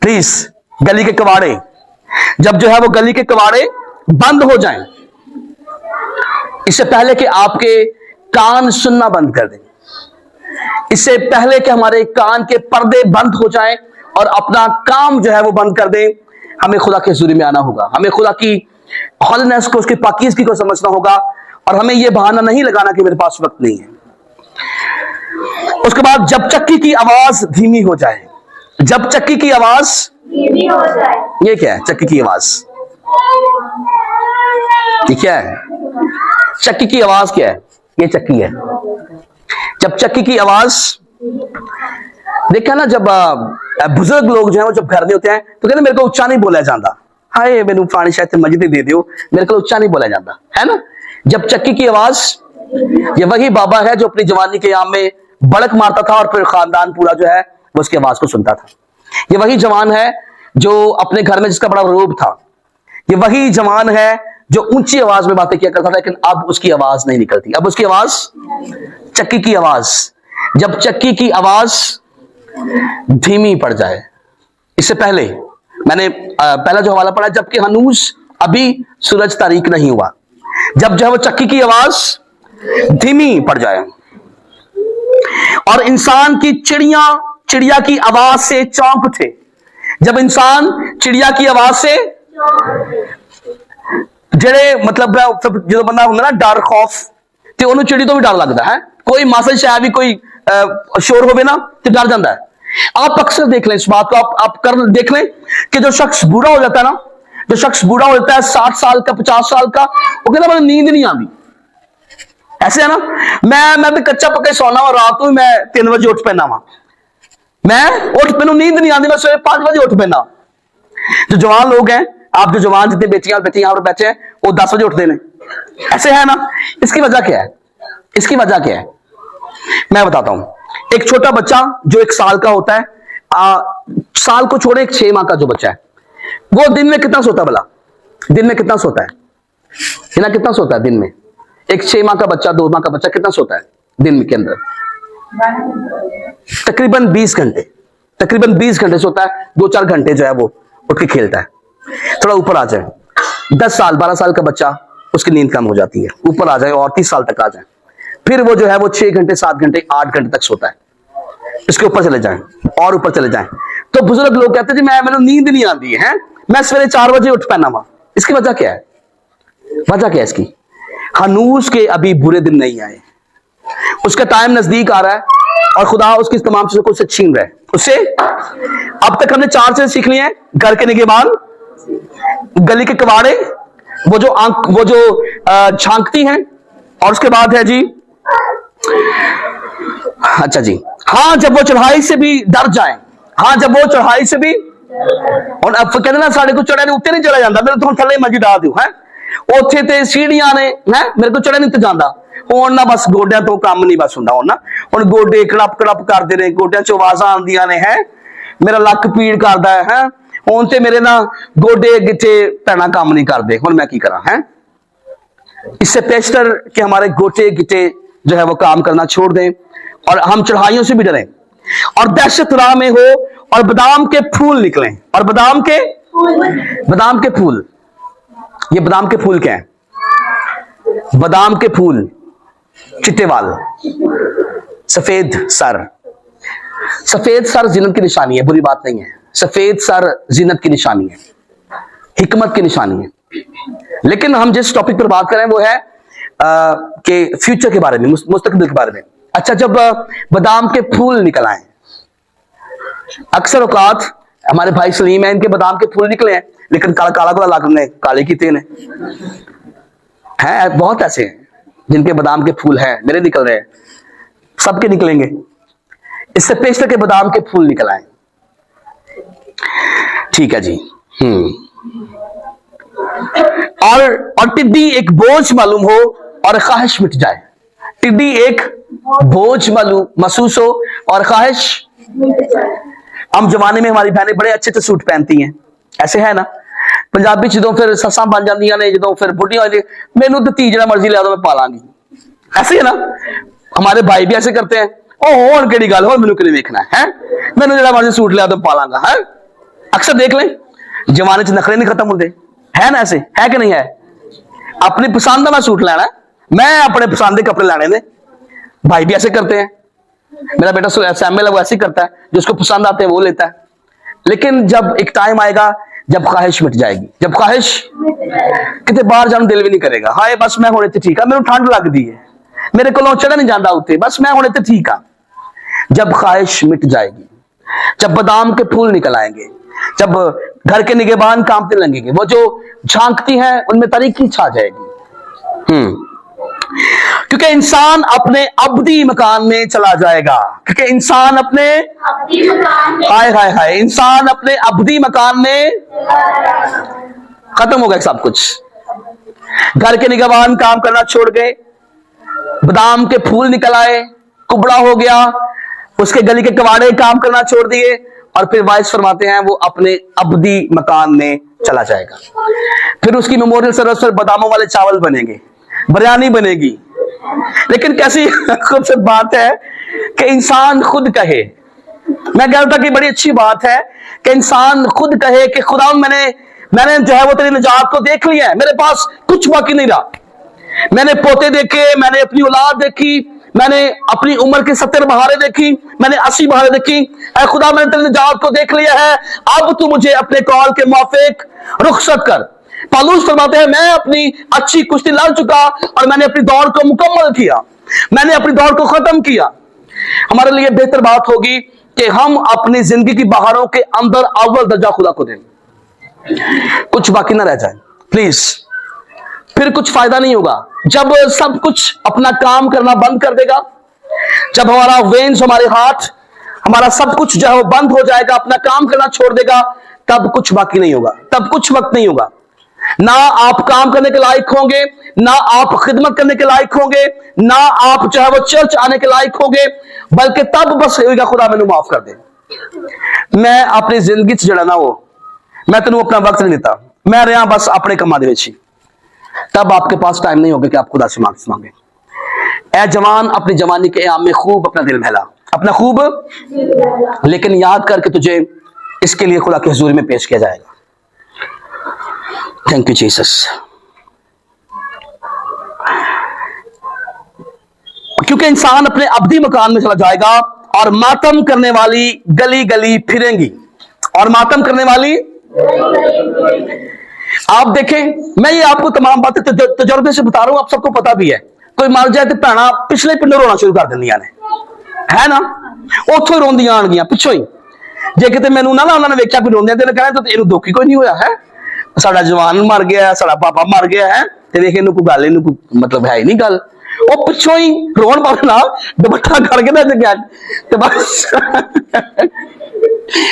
प्लीज गली के कबाड़े, जब जो है वो गली के कबाड़े बंद हो जाएं, इससे पहले कि आपके कान सुनना बंद कर दें, इससे पहले कि हमारे कान के पर्दे बंद हो जाएं और अपना काम जो है वो बंद कर दें, हमें खुदा के हुजूर में आना होगा, हमें खुदा की हॉलीनेस को, उसकी पाकीज़गी को समझना होगा, और हमें यह बहाना नहीं लगाना कि मेरे पास वक्त नहीं है। उसके बाद जब चक्की की आवाज धीमी हो जाए, जब चक्की की आवाज धीमी हो जाए, ये क्या है चक्की की आवाज, ये क्या है चक्की की आवाज, क्या है, ये चक्की है। जब चक्की की आवाज, देखा ना, जब बुजुर्ग लोग जो है वो जब घर में होते हैं तो कहते मेरे को उच्चा नहीं बोला जाता, हाय मैनू पानी शायद मस्जिद दे दियो, मेरे को उच्चा नहीं बोला जाता, है ना। जब चक्की की आवाज, ये वही बाबा है जो अपनी जवानी के याम में बड़क मारता था और फिर खानदान पूरा जो है वो उसकी आवाज को सुनता था। ये वही जवान है जो अपने घर में जिसका बड़ा रूप था, ये वही जवान है जो ऊंची आवाज में बातें किया करता था, लेकिन अब उसकी आवाज नहीं निकलती, अब उसकी आवाज चक्की की आवाज। जब चक्की की आवाज धीमी पड़ जाए, इससे पहले मैंने पहला जो हवाला पढ़ा, जबकि हनूज अभी सूरज तारीक नहीं हुआ, जब जो है वो चक्की की आवाज धीमी पड़ जाए और इंसान की चिड़िया की आवाज से चौंक उठे। जब इंसान चिड़िया की आवाज से, जेड़े मतलब जो बंदा होंगे ना डर खौफ, तो उन्होंने चिड़ी तो भी डर लगता है, कोई मासा शायद भी कोई शोर हो ना तो डर जाता है। आप अक्सर देख लें इस बात को, आप कर देख लें कि जो शख्स बूढ़ा हो जाता है ना, जो शख्स बूढ़ा हो जाता है 60 साल का 50 साल का, वो कहता मुझे नींद नहीं आती, ऐसे है ना। मैं भी कच्चा पक्का सोना हुआ, रात को मैं 3 बजे उठ पैना वा, मैं मैनू नींद नहीं आती, मैं सवेरे 5 बजे उठ पैना। जो जवान लोग हैं, आप जो जवान जितने बेटियां और बेटे यहाँ पर बैठे हैं, वो 10 बजे उठते हैं, ऐसे है ना। इसकी वजह क्या है? इसकी वजह क्या है मैं बताता हूं। एक छोटा बच्चा जो 1 साल का होता है, साल को छोड़े 6 माह का जो बच्चा है, वो दिन में कितना सोता है भला? दिन में कितना सोता है? हिना कितना सोता है दिन में? एक 6 माह का बच्चा, 2 माह का बच्चा कितना सोता है दिन के अंदर? तकरीबन 20 घंटे, तकरीबन 20 घंटे सोता है। 2-4 घंटे जो है वो उठ के खेलता है। थोड़ा ऊपर आ जाए, 10 साल 12 साल का बच्चा, उसकी नींद कम हो जाती है। ऊपर आ जाए और 30 साल तक आ जाए, फिर वो जो है वो 6 घंटे 7 घंटे 8 घंटे तक सोता है। इसके ऊपर चले जाएं और ऊपर चले जाएं तो बुजुर्ग लोग कहते हैं जी मैंने नींद नहीं आती है, मैं सवेरे 4 बजे उठ पैना वहां। इसकी वजह क्या है? वजह क्या है इसकी? हनूस के अभी बुरे दिन नहीं आए, उसका टाइम नजदीक आ रहा है और खुदा उसकी तमाम चीजों को उससे छीन रहा है। उससे अब तक हमने 4 चीजें सीख ली हैं। घर के निगहबान, गली के कबाड़े, वो जो झांकती हैं, और उसके बाद है जी, अच्छा जी, हाँ जब वो चढ़ाई से भी डर जाए, हाँ जब वो चढ़ाई से भी, और अब कहते ना साढ़े को चढ़ाई उत्ते नहीं चला जाता, मेरे तो थले मर्जी डा दू है ਉੱਥੇ ਤੇ सीढ़ियां ने है, मेरे को चढ़ा नहीं ਤੇ ਜਾਂਦਾ ਹੁਣ ना, बस ਗੋਡਿਆਂ ਤੋਂ ਕੰਮ नहीं बस ਹੁੰਦਾ ਹੁਣ ना, ਹੁਣ ਗੋਡੇ ਕੜਪ ਕੜਪ ਕਰਦੇ ਨੇ, ਗੋਡਿਆਂ ਚੋਂ ਆਵਾਜ਼ਾਂ ਆਉਂਦੀਆਂ ਨੇ, ਹੈ मेरा ਲੱਕ ਪੀੜ ਕਰਦਾ ਹੈ, ਹੁਣ ਤੇ ਮੇਰੇ ਨਾ ਗੋਡੇ ਗਿੱਟੇ ਪੈਣਾ ਕੰਮ नहीं करते, ਹੁਣ मैं की करा है। इससे बेहतर कि हमारे गोटे गिटे जो है वो काम करना छोड़ दें और हम चढ़ाइयों से भी डरें और दहशत राह में हो और बादाम के फूल निकलें। और बादाम के फूल, ये बादाम के फूल क्या है? बादाम के फूल, चिट्टे वाल, सफेद सर। सफेद सर जिन्नत की निशानी है, बुरी बात नहीं है। सफेद सर जिन्नत की निशानी है, हिकमत की निशानी है। लेकिन हम जिस टॉपिक पर बात करें वो है कि फ्यूचर के बारे में, मुस्तकबिल के बारे में। अच्छा, जब बादाम के फूल निकल आए, अक्सर औकात हमारे भाई सलीम है, इनके बादाम के फूल निकले हैं लेकिन काला काला काला लागने काले की तेल है। बहुत ऐसे हैं जिनके बादाम के फूल हैं, मेरे निकल रहे हैं, सबके निकलेंगे। इससे पेशतर के बादाम के फूल निकल आए, ठीक है जी। और टिड्डी एक बोझ मालूम हो और ख्वाहिश मिट जाए। टिड्डी एक बोझ मालूम महसूस हो और ख्वाहिश। हम जमाने में हमारी बहनें बड़े अच्छे अच्छे सूट पहनती हैं, ऐसे है ना। पंजाबी जो फिर ससा बन जांदियां ने, जो फिर बुढ़ियां हो जाए, मैनू तो धी जिहड़ा मर्जी लिया दो मैं पा लांगी, ऐसे है ना। हमारे भाई भी ऐसे करते हैं, ओ हुण किहड़ी गल हो, मैनू किहने वेखना है, मैनू जिहड़ा मर्जी सूट लिया दो पा लांगा है। अक्सर देख लें जमाने च नखरे नहीं खत्म होंदे, है ना, ऐसे है कि नहीं है। अपनी पसंद का मैं सूट लेना, मैं अपने पसंद के कपड़े लाने ने। भाई भी ऐसे करते हैं, मेरा बेटा सैमुअल है वो ऐसे ही करता है, जो उसको पसंद आते हैं वो लेता है। लेकिन जब एक टाइम आएगा जब ख्वाहिश मिट जाएगी, जब ख्वाहिश कितने बाहर जाने दिल भी नहीं करेगा, हाय बस मैं होने ते ठीक है, मेरे ठंड लगती है, मेरे को चढ़ा नहीं जाता उत्ते, बस मैं होने ते ठीक है। जब ख्वाहिश मिट जाएगी, जब बादाम के फूल निकल आएंगे, जब घर के निगहबान कांपने लगेंगे, वो जो झांकती हैं उनमें तारीकी छा जाएगी। क्योंकि इंसान अपने अब्दी मकान में चला जाएगा, क्योंकि इंसान अपने हाय हाय हाय इंसान अपने अब्दी मकान में खत्म हो गया सब कुछ। घर के निगहबान काम करना छोड़ गए, बादाम के फूल निकल आए, कुबड़ा हो गया, उसके गली के कबाड़े काम करना छोड़ दिए, और फिर वाइस फरमाते हैं वो अपने अब्दी मकान में चला जाएगा। फिर उसकी मेमोरियल सर्विस पर बादामों वाले चावल बनेंगे, बिरयानी बनेगी। लेकिन कैसी खूबसूरत बात है कि इंसान खुद कहे, मैं कह रहा था कि बड़ी अच्छी बात है कि इंसान खुद कहे कि खुदा मैंने जो है वो तेरी निजात को देख लिया है, मेरे पास कुछ बाकी नहीं रहा। मैंने पोते देखे, मैंने अपनी औलाद देखी, मैंने अपनी उम्र की 70 बहारें देखी, मैंने 80 बहारें देखी। ऐ खुदा मैंने तेरी निजात को देख लिया है, अब तू मुझे अपने कॉल के मुआफिक रुखसत कर। पौलुस फरमाते हैं मैं अपनी अच्छी कुश्ती लड़ चुका और मैंने अपनी दौड़ को मुकम्मल किया, मैंने अपनी दौड़ को खत्म किया। हमारे लिए बेहतर बात होगी कि हम अपनी जिंदगी की बहारों के अंदर अव्वल दर्जा खुदा को दें, कुछ बाकी ना रह जाए प्लीज। फिर कुछ फायदा नहीं होगा जब सब कुछ अपना काम करना बंद कर देगा, जब हमारा वेन्स, हमारे हार्ट, हमारा सब कुछ जो है वो बंद हो जाएगा, अपना काम करना छोड़ देगा, तब कुछ बाकी नहीं होगा, तब कुछ वक्त नहीं होगा। ना आप काम करने के लायक होंगे, ना आप खिदमत करने के लायक होंगे, ना आप जो है वो चर्च आने के लायक होंगे, बल्कि तब बस होगा खुदा मैंने माफ कर दे, मैं अपनी जिंदगी च जड़ा ना वो मैं तेन अपना वक्त नहीं देता, मैं रहा बस अपने कमा दे विच ही, तब आपके पास टाइम नहीं होगा कि आप खुदा से मांगे। ए जवान, अपनी जवानी के आम में खूब अपना दिल बहला, अपना खूब, लेकिन याद करके तुझे इसके लिए खुदा की हुजूरी में पेश किया जाएगा। Thank you Jesus. क्योंकि इंसान अपने अब्दी मकान में चला जाएगा और मातम करने वाली गली गली फिरेंगी, और मातम करने वाली, आप देखें, मैं ये आपको तमाम बातें तजुर्बे से बता रहा हूं, आप सबको पता भी है, कोई मर जाए तो भैना पिछले पिंडों रोना शुरू कर दिंदियां ने, है ना, उथों रोंदियां आनगियां पिछों ही, जे किते मैनू ना उन्होंने वेख्या कोई रोंदियां ते कहना तो इहनूं दुख ही कोई नहीं होया है, साडा जवान मर गया, साडा पापा मर गया है, ते देख इहनूं कोई गल, इहनूं कोई मतलब है ही नहीं गल, वो पिछों ही रोन पावे ना दुपट्टा करके ना गया ते बस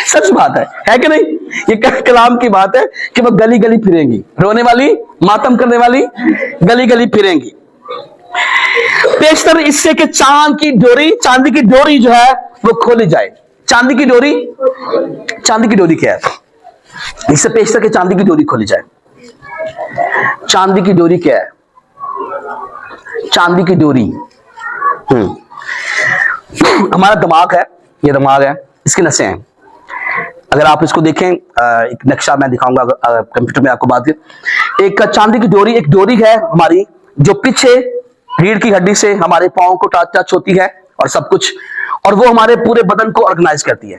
सच बात है कि नहीं, ये कलाम की बात है कि वो गली गली फिरेंगी, रोने वाली, मातम करने वाली गली गली फिरेंगी। पेशतर इससे कि चांदी की डोरी जो है वो खोली जाए। चांदी की डोरी, चांदी की डोरी क्या है? इससे पेशतर कि चांदी की डोरी खोली जाए। चांदी की डोरी क्या है? चांदी की डोरी हमारा दिमाग है, ये दिमाग है, इसकी नसें हैं। अगर आप इसको देखें, एक नक्शा मैं दिखाऊंगा कंप्यूटर में आपको बात, एक चांदी की डोरी, एक डोरी है हमारी जो पीछे रीढ़ की हड्डी से हमारे पांव को टच होती है और सब कुछ, और वो हमारे पूरे बदन को ऑर्गेनाइज करती है।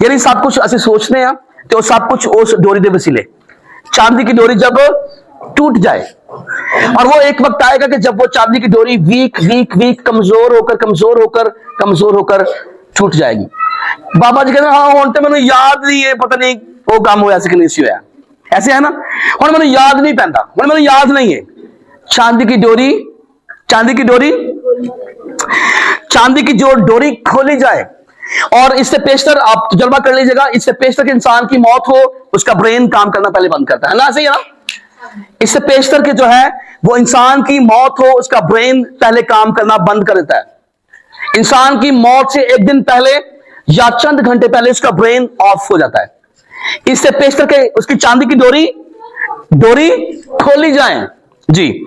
यानी सब कुछ असं सोचने हैं तो सब कुछ उस डोरी के वसीले। चांदी की डोरी जब टूट जाए, और वो एक वक्त आएगा कि जब वो चांदी की डोरी वीक वीक वीक कमजोर होकर छूट जाएगी। बाबा जी कहते हाँ हुण तो मैंने याद नहीं है, पता नहीं वो काम होया कि नहीं होया, ऐसे है ना, हुण मैंने याद नहीं पैंदा, हुण मैंने याद नहीं है। चांदी की डोरी, चांदी की जो डोरी खोली जाए, और इससे पेशतर आप तजुर्बा कर लीजिएगा, इससे पेशतर के इंसान की मौत हो उसका ब्रेन काम करना पहले बंद करता है ना, ऐसे ही है ना। इससे पेशतर के जो है वो इंसान की मौत हो उसका ब्रेन पहले काम करना बंद कर देता है। इंसान की मौत से एक दिन पहले या चंद घंटे पहले उसका ब्रेन ऑफ हो जाता है। इससे पेशतर के उसकी चांदी की डोरी खोली जाए जी,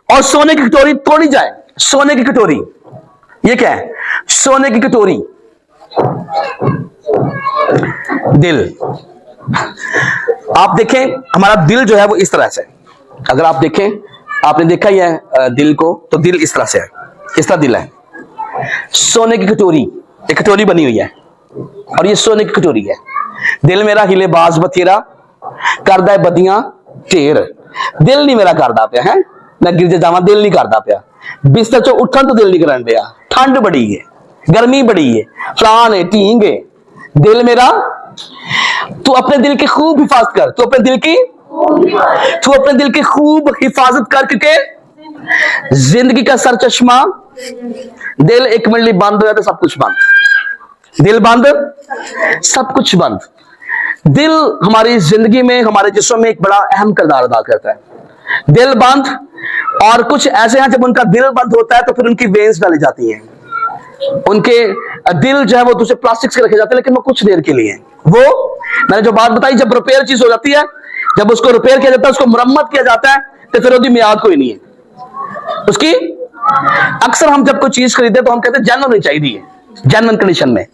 और सोने की कटोरी तोड़ी जाए। सोने की कटोरी, ये क्या है? सोने की कटोरी, दिल। आप देखें हमारा दिल जो है वो इस तरह से, अगर आप देखें, आपने देखा ही है दिल को, तो दिल इस तरह से है, इस तरह दिल है। सोने की कटोरी, एक कटोरी बनी हुई है और ये सोने की कटोरी है। दिल मेरा हिले बाज बथेरा करदा है बदियां ढेर, दिल नहीं मेरा करदा पिया है, मैं गिरजे जावा दिल नहीं करदा पिया, बिस्तर चो उठन तो दिल नहीं करन दिया, ठंड बड़ी है, गर्मी बड़ी है, फलान है, ढींग है, दिल मेरा। तू अपने दिल की खूब हिफाजत कर, तू अपने दिल की खूब हिफाजत कर, क्योंकि जिंदगी का सर चश्मा दिल एक मिनट बंद हो जाता सब कुछ बंद, दिल बंद सब कुछ बंद। दिल हमारी जिंदगी में, हमारे जिस्म में एक बड़ा अहम किरदार अदा करता है। दिल बंद, और कुछ ऐसे हैं जब उनका दिल बंद होता है तो फिर उनकी वेन्स डाली जाती हैं, उनके दिल जो है वो दूसरे प्लास्टिक से रखे जाते हैं, लेकिन वो कुछ देर के लिए। वो मैंने जो बात बताई, जब रिपेयर चीज हो जाती है, जब उसको रिपेयर किया जाता है, उसको मुरम्मत किया जाता है, तो फिर उसकी मियाद कोई नहीं है उसकी। अक्सर हम जब कोई चीज खरीदते तो हम कहते हैं जेन्युइन नहीं चाहिए, जेन्युइन कंडीशन में।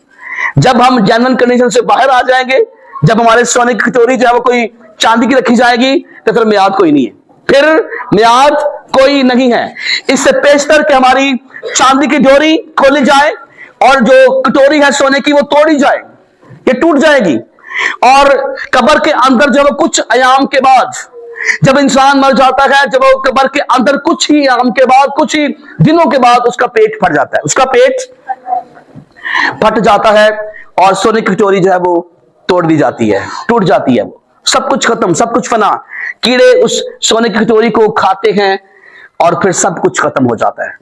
जब हम जेन्युइन कंडीशन से बाहर आ जाएंगे, जब हमारे सोने की कटोरी जो है वो कोई चांदी की रखी जाएगी, तो फिर मियाद कोई नहीं है, फिर मियाद कोई नहीं है। इससे पेशतर के हमारी चांदी की डोरी खोली जाए और जो कटोरी है सोने की वो तोड़ी जाए, ये टूट जाएगी। और कब्र के अंदर जब कुछ अयाम के बाद, जब इंसान मर जाता है, जब वो कब्र के अंदर कुछ ही अयाम के बाद, कुछ ही दिनों के बाद उसका पेट फट जाता है, उसका पेट फट जाता है और सोने की कटोरी जो है वो तोड़ दी जाती है, टूट जाती है, वो सब कुछ खत्म, सब कुछ फना। कीड़े उस सोने की कटोरी को खाते हैं और फिर सब कुछ खत्म हो जाता है।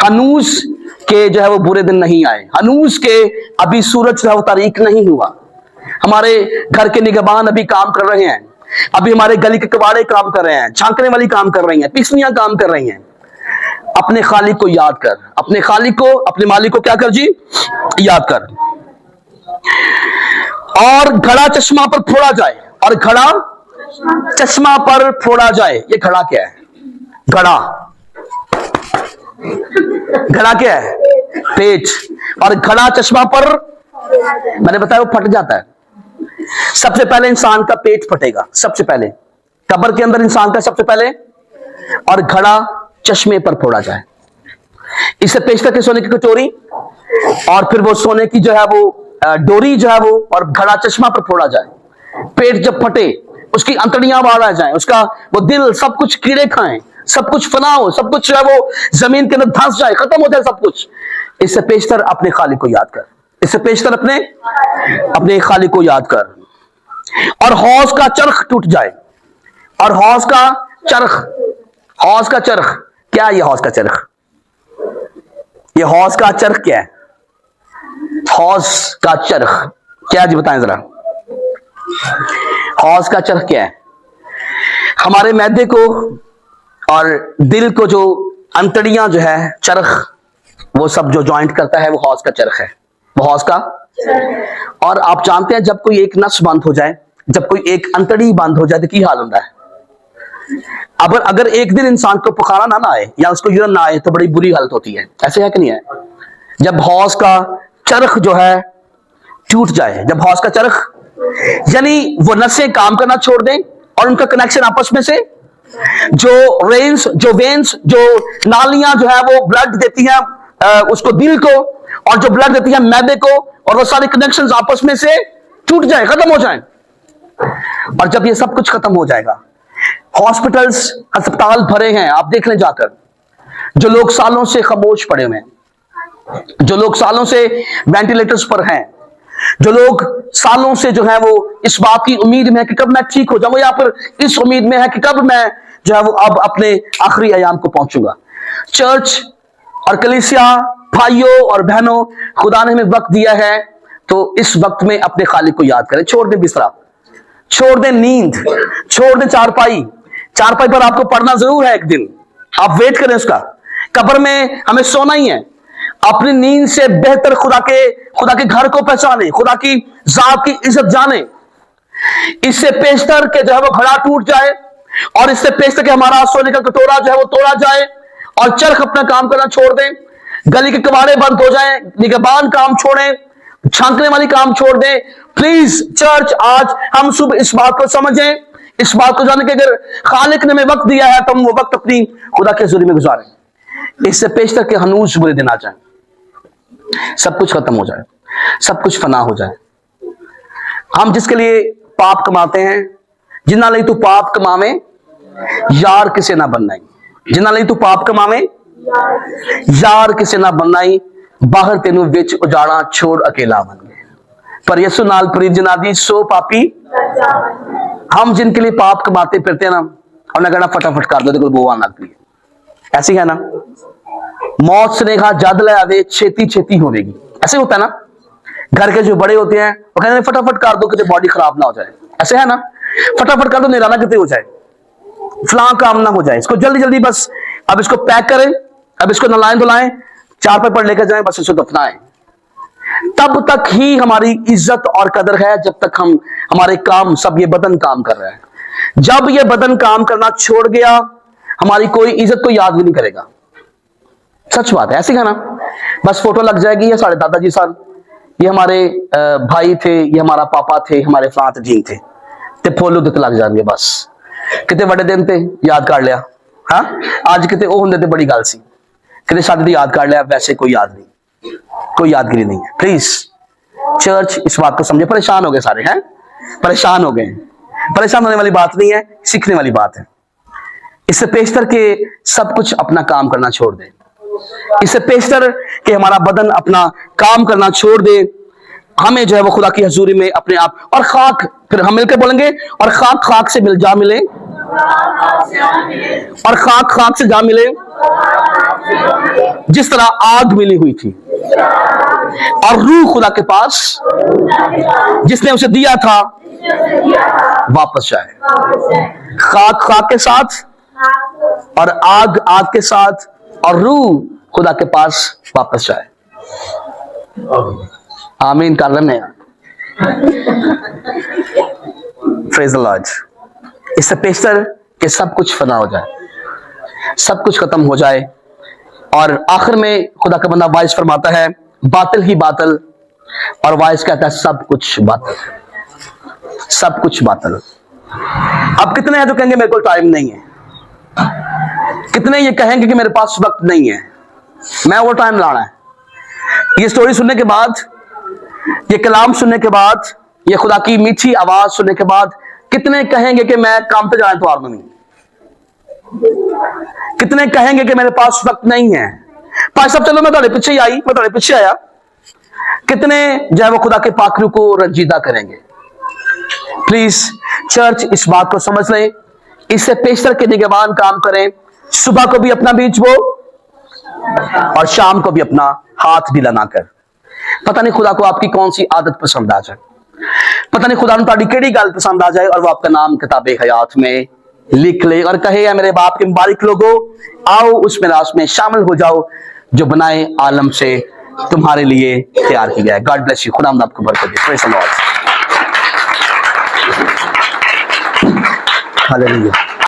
हनूस के जो है वो बुरे दिन नहीं आए, हनूस के अभी सूरज जो है वो तारीक नहीं हुआ, हमारे घर के निगहबान अभी काम कर रहे हैं, अभी हमारे गली के कबाड़े काम कर रहे हैं, झांकने वाली काम कर रही हैं, पिसनियां काम कर रही हैं। अपने खालिक को याद कर, अपने खालिक को, अपने मालिक को क्या कर जी, याद कर। और घड़ा चश्मा पर फोड़ा जाए, और घड़ा चश्मा पर फोड़ा जाए। ये घड़ा क्या है? घड़ा, घड़ा क्या है? पेच। और घड़ा चश्मा पर, मैंने बताया वो फट जाता है। सबसे पहले इंसान का पेट फटेगा, सबसे पहले कब्र के अंदर इंसान का सबसे पहले, और घड़ा चश्मे पर फोड़ा जाए। इससे पेश करके सोने की कटोरी, और फिर वो सोने की जो है वो डोरी जो है वो, और घड़ा चश्मा पर फोड़ा जाए। पेट जब फटे, उसकी अंतड़ियां बाहर आ जाएं, उसका वो दिल, सब कुछ कीड़े खाएं, सब कुछ फना हो, सब कुछ जो है वो जमीन के अंदर धंस जाए, खत्म हो जाए सब कुछ। इससे पेशतर अपने खालिक को याद कर, इससे पेशतर अपने खालिक को याद कर। और हौज का चरख टूट जाए, और हौज का चरख, हौज का चरख क्या है? ये हौज का चरख, ये हौज का चरख क्या है? हौज का चरख क्या है जी, बताएं जरा। हौज का चरख क्या है? हमारे मैदे को और दिल को जो अंतड़ियां जो है, चरख, वो सब जो ज्वाइंट करता है वो हौज का चरख है, वो हौज का। और आप जानते हैं जब कोई एक नस बंद हो जाए, जब कोई एक अंतड़ी बंद हो जाए तो क्या हाल होता है? अगर एक दिन इंसान को पुखारा ना आए या उसको यूरिन ना आए तो बड़ी बुरी हालत होती है, ऐसे है कि नहीं है? जब हौज का चरख जो है टूट जाए, जब हौज का चरख, यानी वो नसें काम करना छोड़ दें और उनका कनेक्शन आपस में से, जो रेंस, जो वेन्स, जो नालियां जो है वो ब्लड देती हैं उसको, दिल को, और जो ब्लड देती है मैदे को, और वो सारे कनेक्शंस आपस में से टूट जाए, खत्म हो जाए। और जब ये सब कुछ खत्म हो जाएगा, हॉस्पिटल्स, अस्पताल भरे हैं, आप देख लें जाकर, जो लोग सालों से खामोश पड़े हुए हैं, जो लोग सालों से वेंटिलेटर्स पर हैं, जो लोग सालों से जो है वो इस बात की उम्मीद में है कि कब मैं ठीक हो जाऊंगा, या फिर इस उम्मीद में है कि कब मैं जो है वो अब अपने आखिरी अयाम को पहुंचूंगा। चर्च और कलीसिया, भाइयों और बहनों, खुदा ने हमें वक्त दिया है, तो इस वक्त में अपने खालिक को याद करें। छोड़ दें बिस्तरा, छोड़ दें नींद, छोड़ दें चारपाई। चारपाई पर आपको पढ़ना जरूर है एक दिन, आप वेट करें उसका। कब्र में हमें सोना ही है। अपनी नींद से बेहतर खुदा के घर को पहचाने, खुदा की जात की इज्जत जाने। इससे पेशतर के जो है वो घड़ा टूट जाए, और इससे पेशतर के हमारा सोने का कटोरा जो है वो तोड़ा जाए, और चरख अपना काम करना छोड़ दें, गली के कबाड़े बंद हो जाएं, निगहबान काम छोड़ें, झांकने वाली काम छोड़ दें। प्लीज चर्च, आज हम सुबह इस बात को समझें, इस बात को जाने के अगर खालिक ने हमें वक्त दिया है तो हम वो वक्त अपनी खुदा के हुजूर में गुजारें। इससे पेशतर के हनूज बुरे दिन आ जाए, सब कुछ खत्म हो जाए, सब कुछ फना हो जाए। हम जिसके लिए पाप कमाते हैं, जिन्ना ਲਈ तू पाप कमावे यार किसे ना बनना ही, जिन्ना ਲਈ तू पाप कमावे यार किसे ना बनना ही, बाहर तेनू विच उजाड़ा छोड़ अकेला बन गए, पर यसु नाल प्रीत जनादी सो पापी। हम जिनके लिए पाप कमाते फिरते हैं ना, उन्हें कहना फटाफट कर दो, कोई बोआ लग गई, ऐसी है ना। मौत स्नेहा जद ले आवे छेती छेती होगी, ऐसे होता है ना। घर के जो बड़े होते हैं वो कहते हैं फटाफट कर दो कि बॉडी खराब ना हो जाए, ऐसे है ना। फटाफट कर दो, निराना कितने हो जाए, फलां काम ना हो जाए, इसको जल्दी जल्दी बस अब इसको पैक करें, अब इसको नलाएं धुलाएं, चारपाई पर लेकर जाएं, बस इसको दफनाएं। तब तक ही हमारी इज्जत और कदर है जब तक हमारे काम सब ये बदन काम कर रहा है। जब ये बदन काम करना छोड़ गया, हमारी कोई इज्जत को याद भी नहीं करेगा। सच बात है, ऐसी है ना। बस फोटो लग जाएगी, ये साढ़े दादाजी साहब, ये हमारे भाई थे, ये हमारा पापा थे, हमारे फलां जी थे, ते फोलो दिते लग जाएंगे। बस कितने बड़े दिन थे, याद कर लिया। हाँ, आज कितने वो होंगे थे, बड़ी गल सी, कितने शादी याद कर लिया, वैसे कोई याद नहीं, कोई यादगिरी नहीं है। प्लीज चर्च इस बात को समझे। परेशान हो गए सारे, हैं परेशान हो गए। परेशान होने वाली बात नहीं है, सीखने वाली बात है। इससे पेशतर के सब कुछ अपना काम करना छोड़ दे, इससे पेशतर के हमारा बदन अपना काम करना छोड़ दे। हमें जो है वो खुदा की हजूरी में अपने आप, और खाक, फिर हम मिलकर बोलेंगे, और खाक खाक से जा मिले, और खाक खाक से जा मिले, जिस तरह आग मिली हुई थी, और रूह खुदा के पास जिसने उसे दिया था वापस जाए। खाक खाक के साथ और आग आग के साथ और रूह खुदा के पास वापस जाए। आमीन कर रहे हैं। Praise the Lord. इससे बेहतर कि सब कुछ फना हो जाए, सब कुछ खत्म हो जाए और आखिर में खुदा का बंदा वाइस फरमाता है बातिल ही बातिल, और वाइस कहता है सब कुछ बातिल, सब कुछ बातिल। अब कितने हैं जो कहेंगे मेरे को टाइम नहीं है, कितने ये कहेंगे कि मेरे पास वक्त नहीं है, मैं वो टाइम लाना है। ये स्टोरी सुनने के बाद, ये कलाम सुनने के बाद, ये खुदा की मीठी आवाज सुनने के बाद कितने कहेंगे कि मैं काम पे जाने तो नहीं, कितने कहेंगे कि मेरे पास वक्त नहीं है। भाई साहब चलो मैं तुम्हारे पीछे ही आई, मैं तुम्हारे पीछे आया। कितने जो है वो खुदा के पाखरू को रंजीदा करेंगे। प्लीज चर्च इस बात को समझ लें, इससे पेशतर के निगहबान काम करें। सुबह को भी अपना बीज बो और शाम को भी अपना हाथ ढीला ना कर। पता नहीं खुदा को आपकी कौन सी आदत पसंद आ जाए, पता नहीं खुदा ने केड़ी गल पसंद आ जाए और वो आपका नाम किताबे हयात में लिख ले और कहे या मेरे बाप के मुबारक लोगों आओ उस मिरास में शामिल हो जाओ जो बनाए आलम से तुम्हारे लिए तैयार किया है। God bless you. खुदा आपको बरकत दे। Praise the lord. हालेलुया।